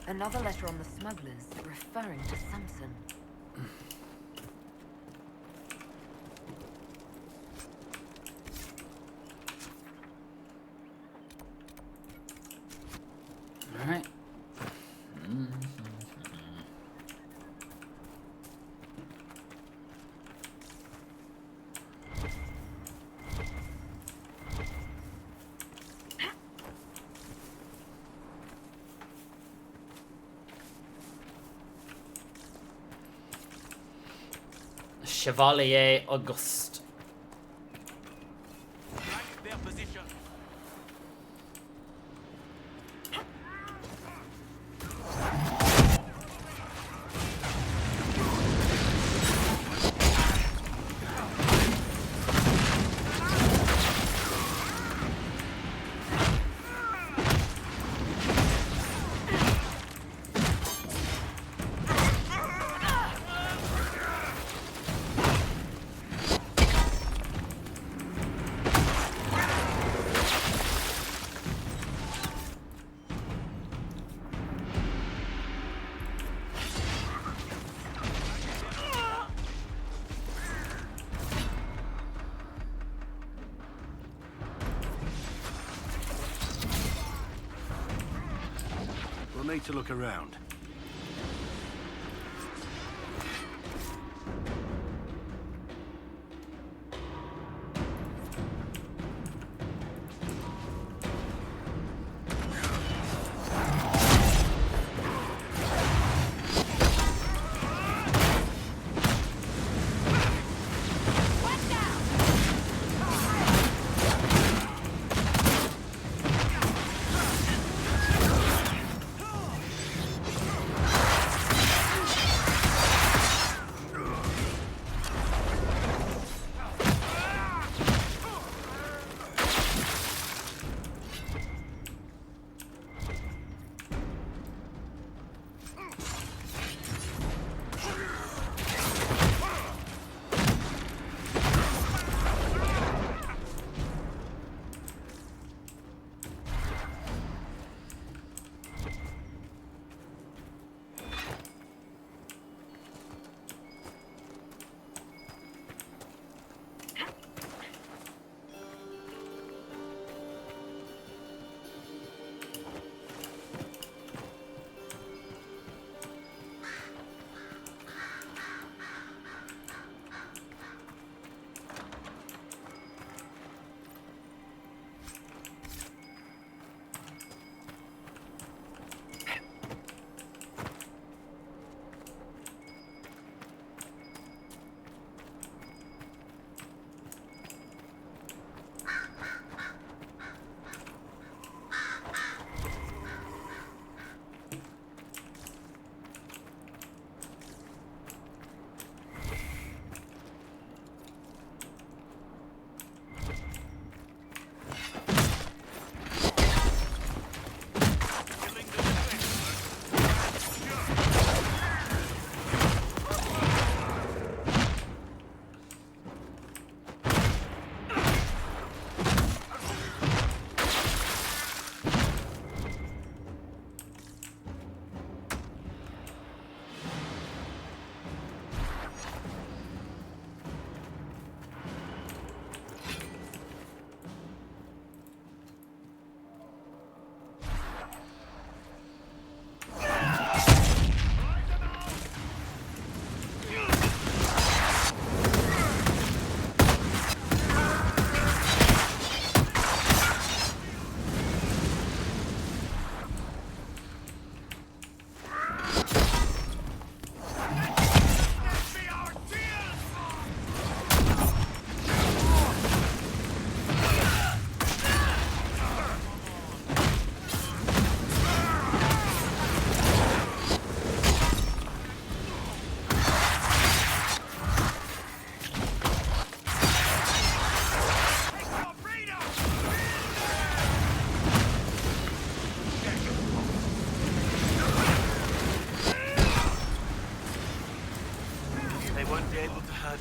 Another letter on the smugglers, referring to Samson. All right. Chevalier Auguste. need to look around.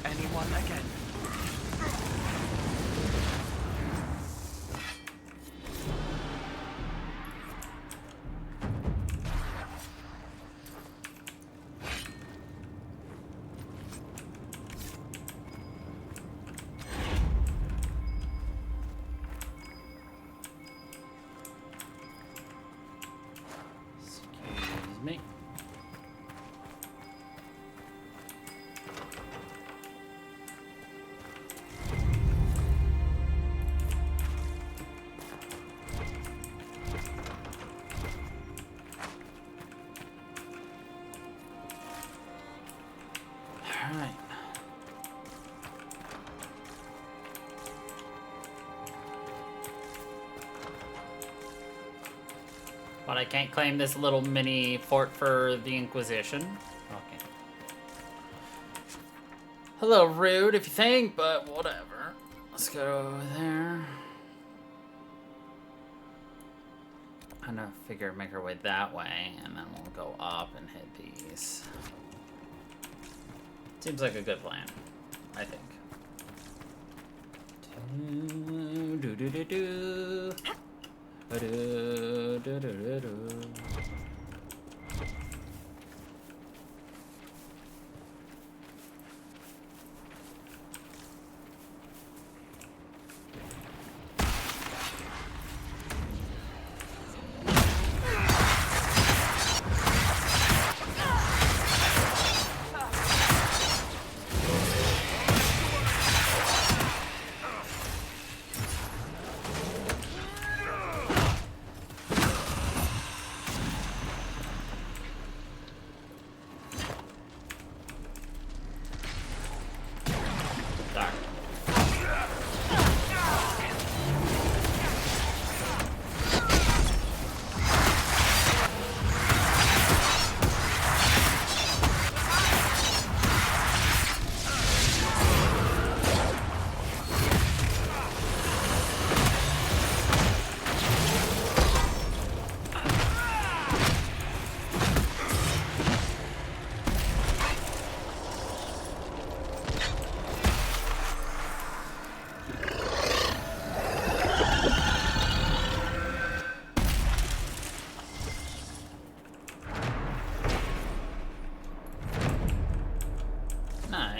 Anyone again? Excuse me. Alright. But I can't claim this little mini fort for the Inquisition. Okay. A little rude if you think, but whatever. Let's go over there. I'm gonna make our way that way, and then we'll go up and hit these. Seems like a good plan, I think. Do do do do. Do do do do do.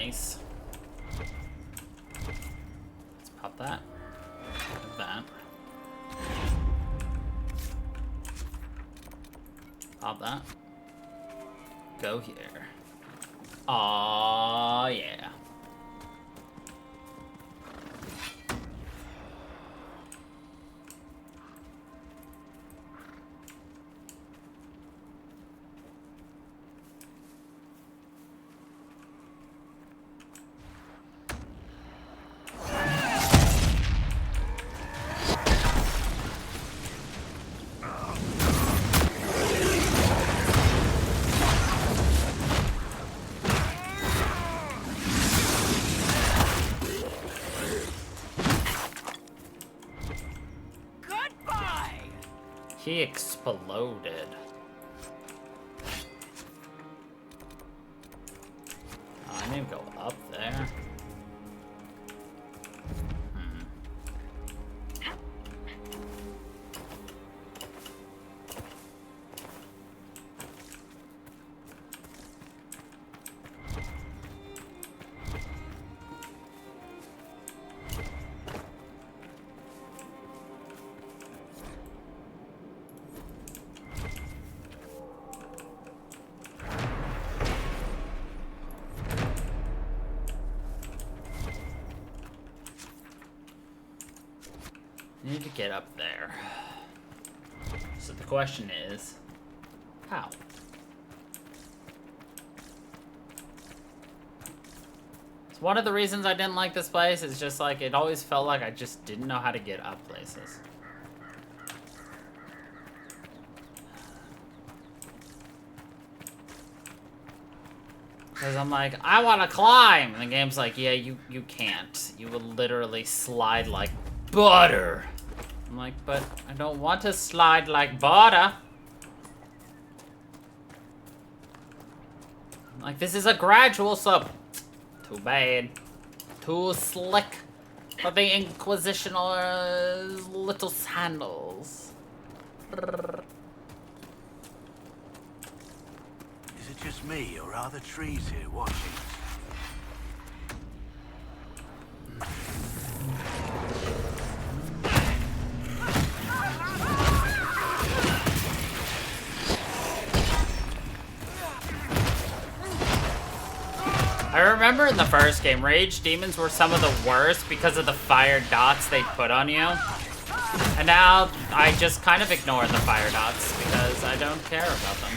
Nice. Let's pop that. Pop that. Pop that. Go here. Aw, yeah. He exploded. Oh, I need to go up there. Need to get up there. So the question is, how? It's one of the reasons I didn't like this place. Is just like it always felt like I just didn't know how to get up places. Because I'm like, I want to climb, and the game's like, yeah, you can't. You will literally slide like butter. I'm like, but I don't want to slide like butter. I'm like, this is a gradual slope. Too bad. Too slick for the Inquisition's little sandals. Is it just me, or are the trees here watching? I remember in the first game, Rage Demons were some of the worst because of the fire dots they put on you. And now I just kind of ignore the fire dots because I don't care about them.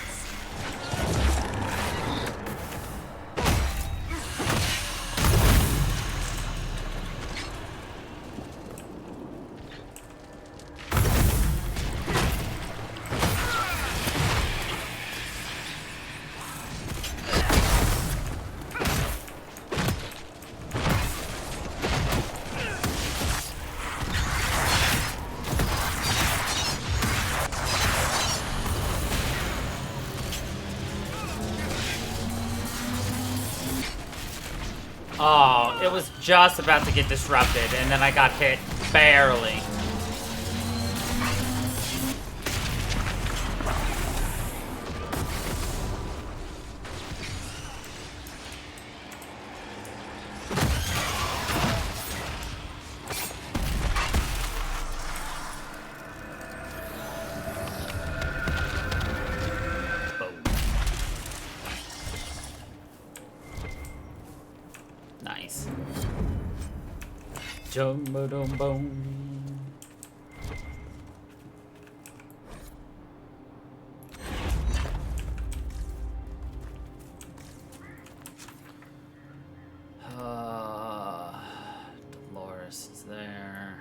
Oh, it was just about to get disrupted, and then I got hit barely. Nice. Jum-ba-dum-bum. Dolores is there.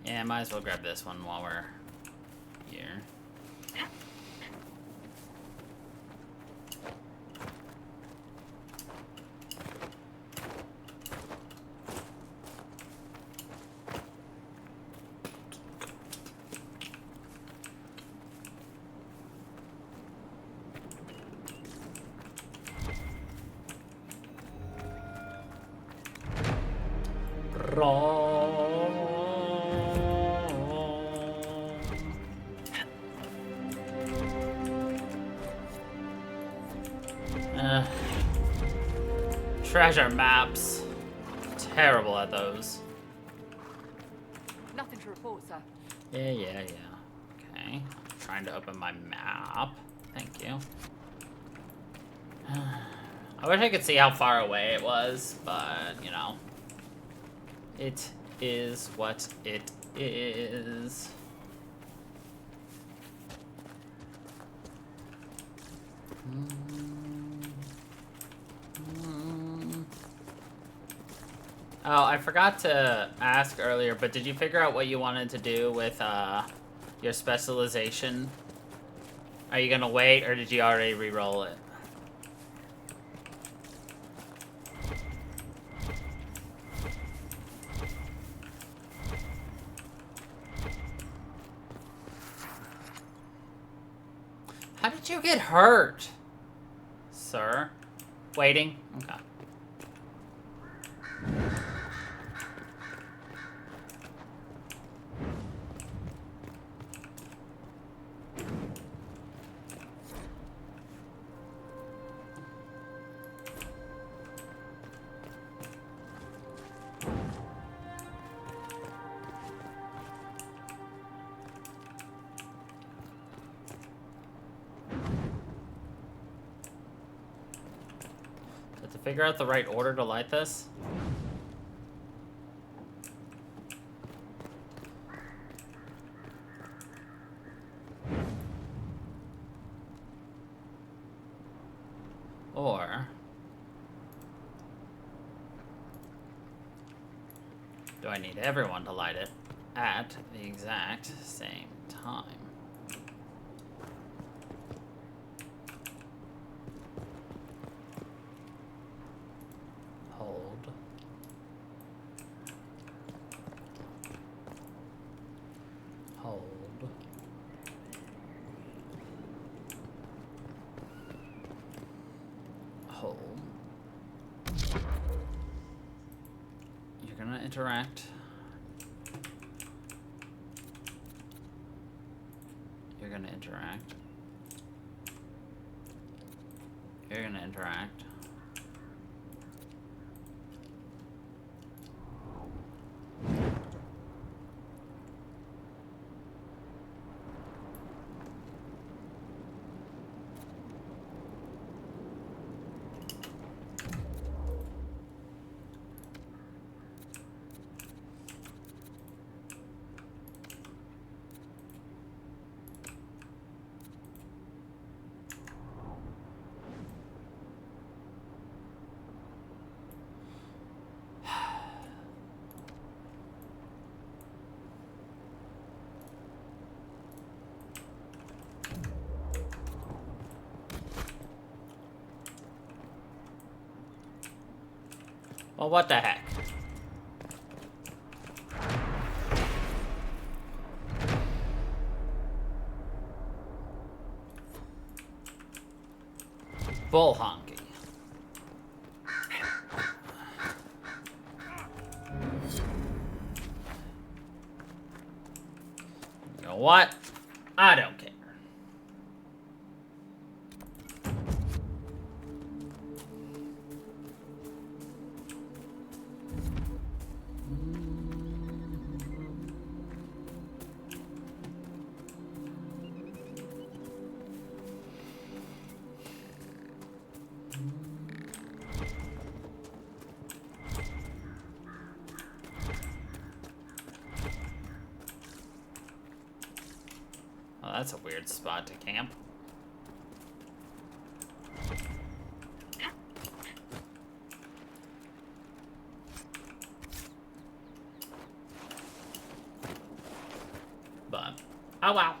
Yeah, might as well grab this one while we're here. Treasure maps. Terrible at those. Nothing to report, sir. Yeah. Okay. Trying to open my map. Thank you. I wish I could see how far away it was, but, you know. It is what it is. Oh, I forgot to ask earlier, but did you figure out what you wanted to do with your specialization? Are you gonna wait, or did you already re-roll it? How did you get hurt, sir? Waiting? Okay. To figure out the right order to light this? Or do I need everyone to light it at the exact same time? Hold. Hold. Hold. You're gonna interact. You're gonna interact. You're gonna interact. Well, what the heck? Bull honky. You know what? I don't care. Oh, that's a weird spot to camp. But, oh wow.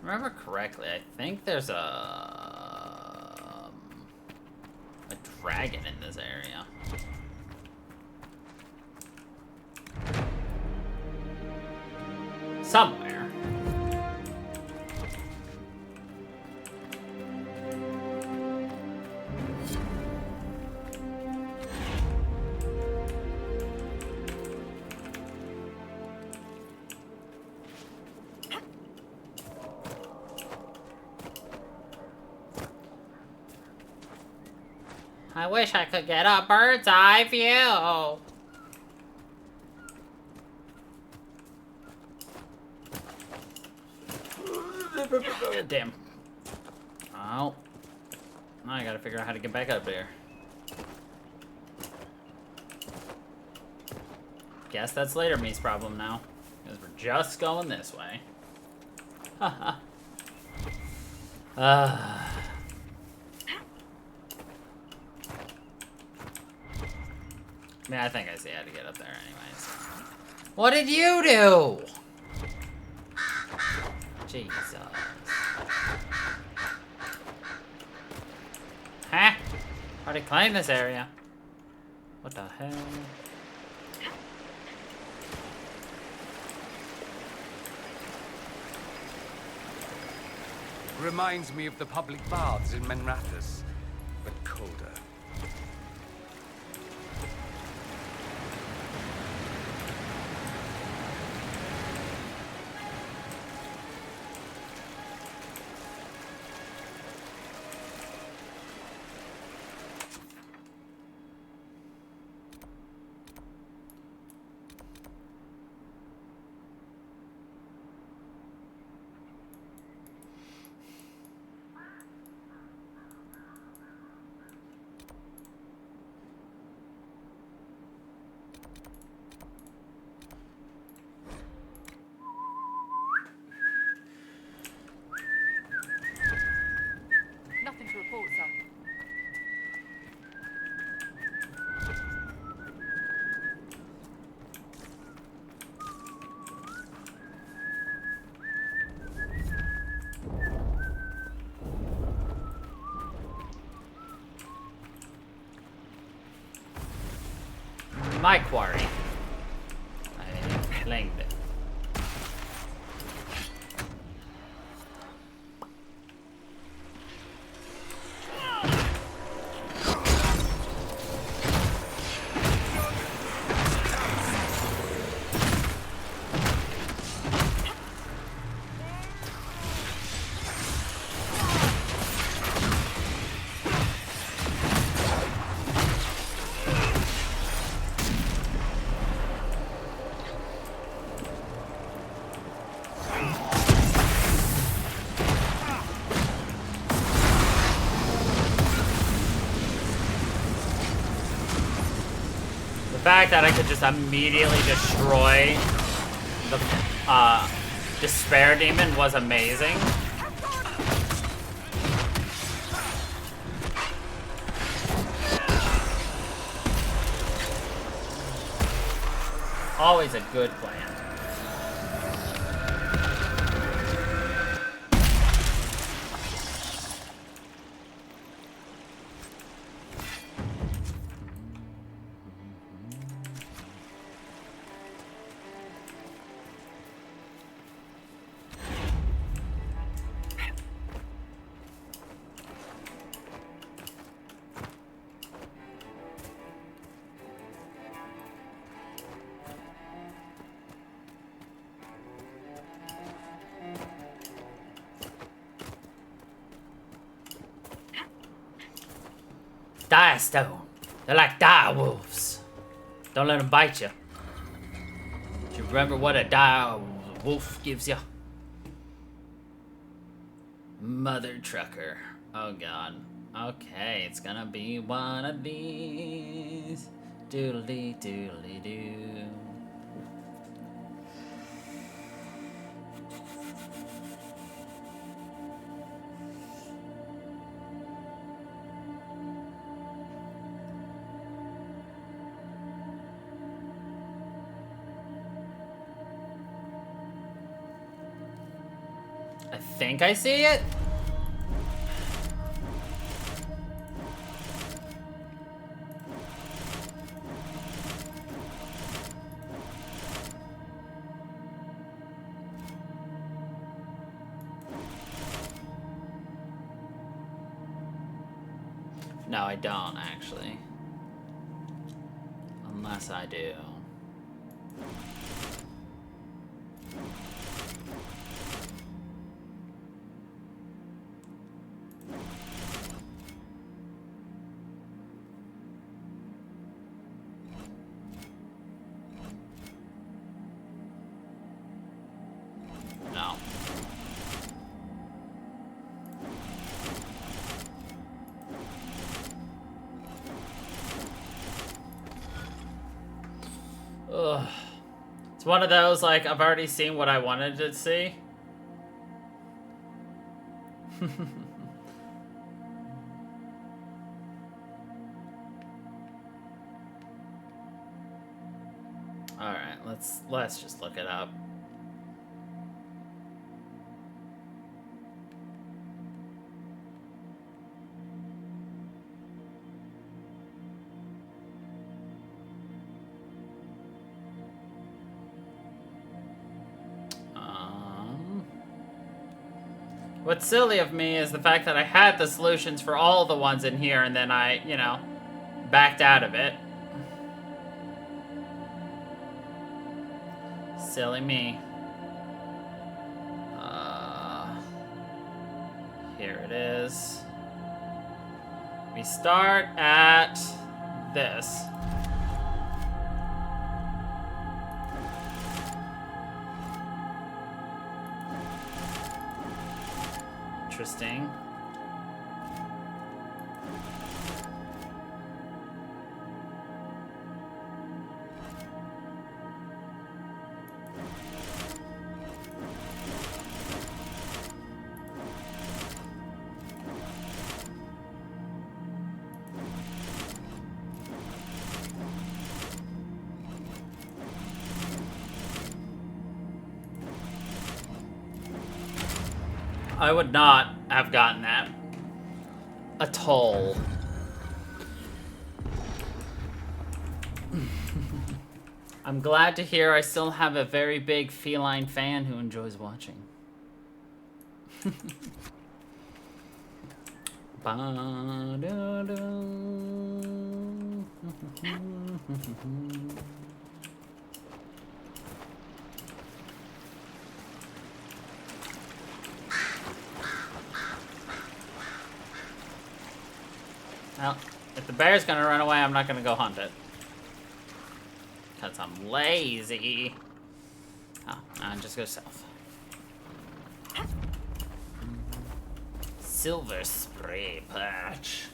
Remember correctly, I think there's a I get in this area? Somewhere. I wish I could get a bird's eye view. Damn. Oh. Now I gotta figure out how to get back up there. Guess that's later me's problem now. Because we're just going this way. Haha. I mean, I think I see how to get up there anyways. What did you do? Jesus. Huh? Already claimed this area. What the hell? Reminds me of the public baths in Menrathis, but colder. Nothing to report, sir. My quarry. I claimed it. The fact that I could just immediately destroy the Despair Demon was amazing. Always a good plan. Dire stone. They're like dire wolves. Don't let them bite you. Do you remember what a dire wolf gives you? Mother trucker. Oh god. Okay, it's gonna be one of these. Doodly doodly doo. I think I see it. No, I don't, actually. Unless I do. No. Ugh. It's one of those, like, I've already seen what I wanted to see. Alright, let's just look it up. What's silly of me is the fact that I had the solutions for all the ones in here and then I, you know, backed out of it. Silly me. Here it is. We start at this. Interesting. I would not have gotten that at all. I'm glad to hear I still have a very big feline fan who enjoys watching. Well, if the bear's gonna run away, I'm not gonna go hunt it. Because I'm lazy. Oh, no, just go south. Silver spray patch.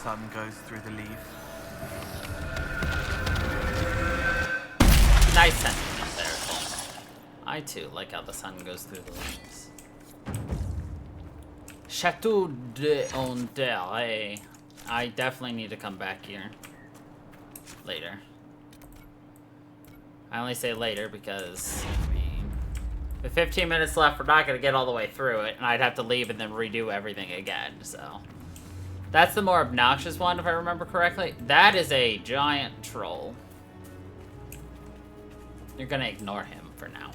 Sun goes through the leaf. Nice sentiment there, Cole. I too like how the sun goes through the leaves. Chateau d'Ondere. I definitely need to come back here later. I only say later because, I mean, with 15 minutes left, we're not going to get all the way through it, and I'd have to leave and then redo everything again, so. That's the more obnoxious one, if I remember correctly. That is a giant troll. You're going to ignore him for now.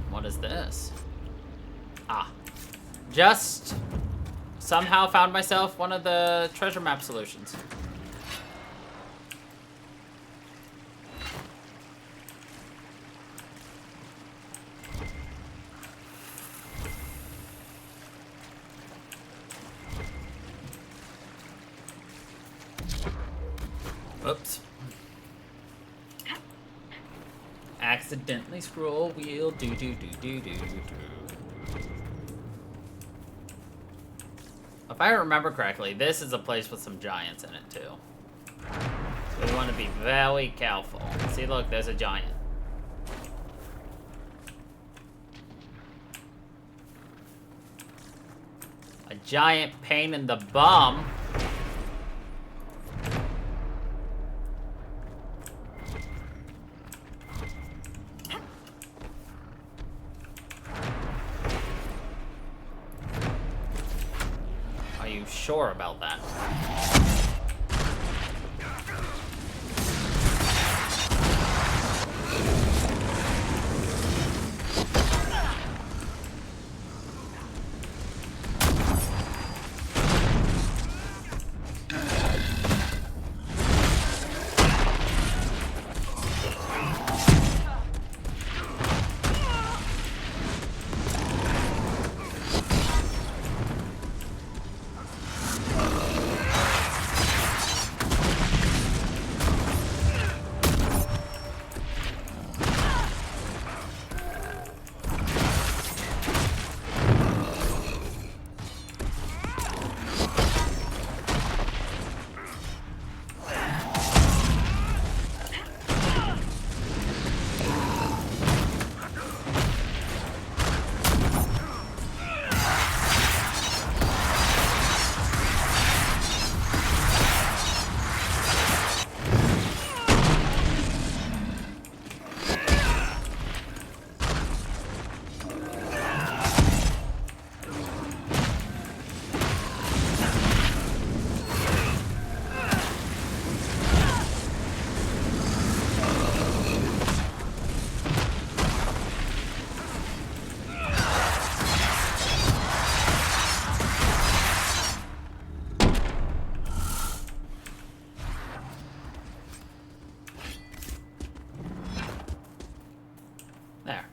What is this? Ah. Just somehow found myself one of the treasure map solutions. Oops. Accidentally scroll wheel do. If I remember correctly, this is a place with some giants in it too. So we want to be very careful. See, look, there's a giant. A giant pain in the bum. Are you sure about that? There.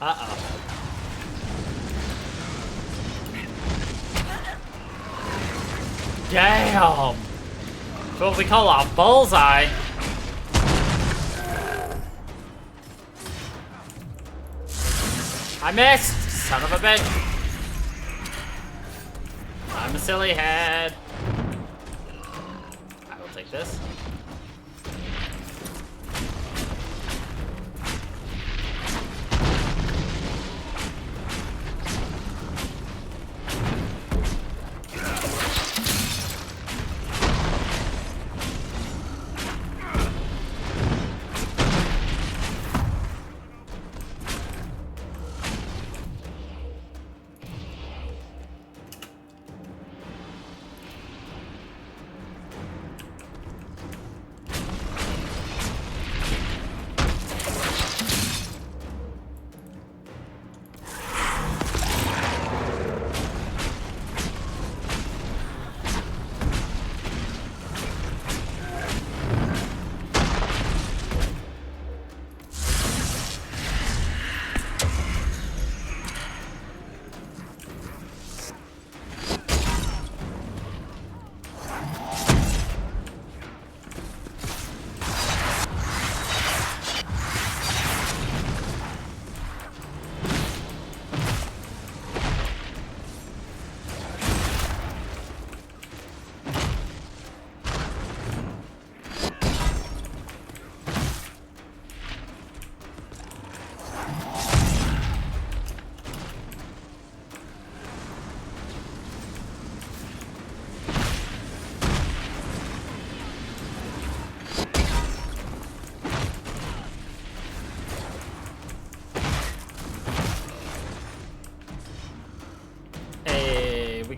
Uh-oh. Damn! That's what we call a bullseye. I missed! Son of a bitch! I'm a silly head. I will take this.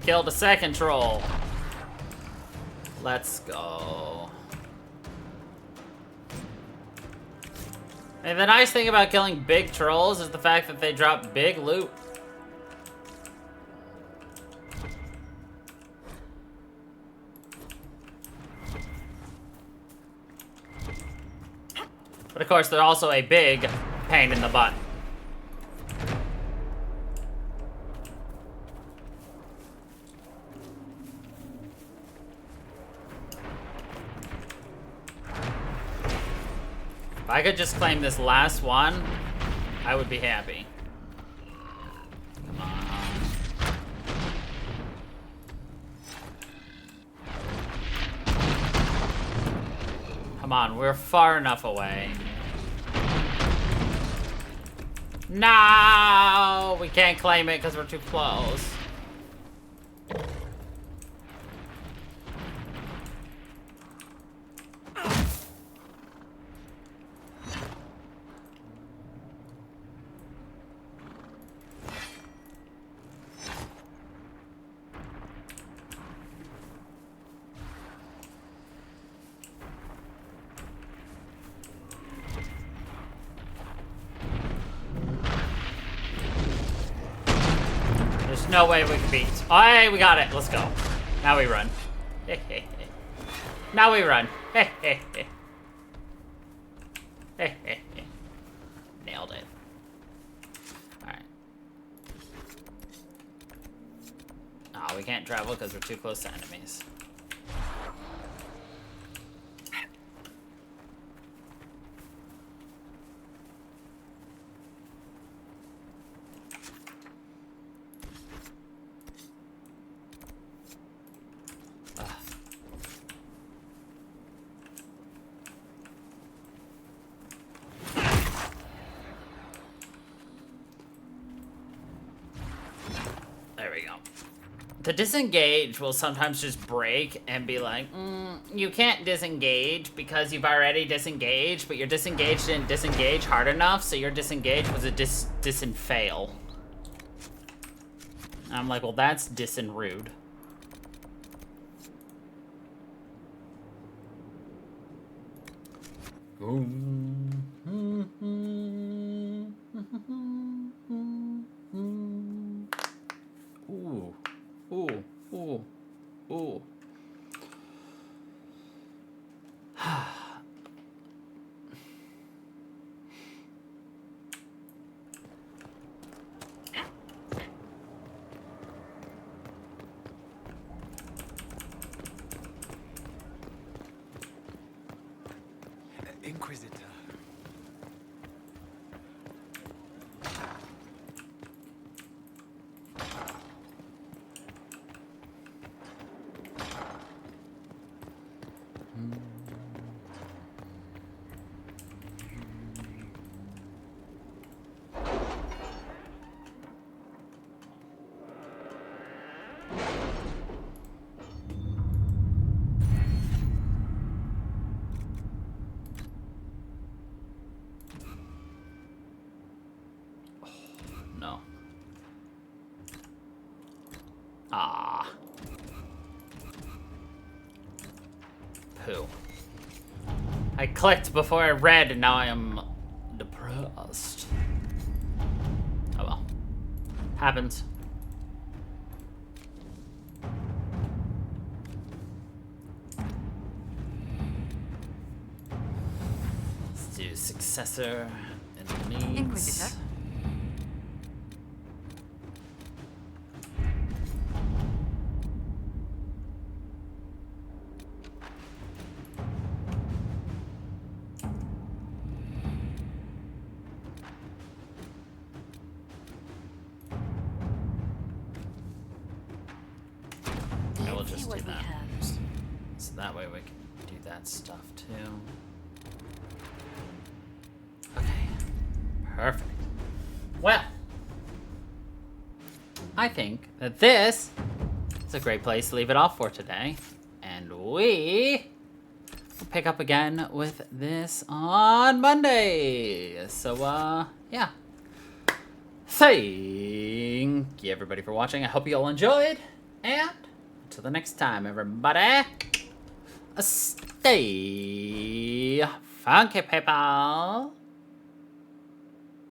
killed a second troll. Let's go. And the nice thing about killing big trolls is the fact that they drop big loot. But of course, they're also a big pain in the butt. If I could just claim this last one, I would be happy. Come on. Come on, we're far enough away. No! We can't claim it because we're too close. There's no way we can beat. Oh, hey, we got it. Let's go. Now we run. Now we run. Nailed it. Alright. Oh, we can't travel because we're too close to enemies. There we go. The disengage will sometimes just break and be like, you can't disengage because you've already disengaged, but your disengage didn't disengage hard enough, so your disengage was a disenfail. I'm like, well, that's rude. Ooh, ooh, ooh, ooh. Inquisitor. No. Ah. Poo. I clicked before I read, and now I am depressed. Oh well. Happens. Let's do successor and needs. Inquisitor. I will just do that. So that way we can do that stuff too. Okay. Perfect. Well, I think that this is a great place to leave it off for today. And we will pick up again with this on Monday. So, yeah. Thank you everybody for watching. I hope you all enjoyed. And until the next time, everybody, stay funky, people.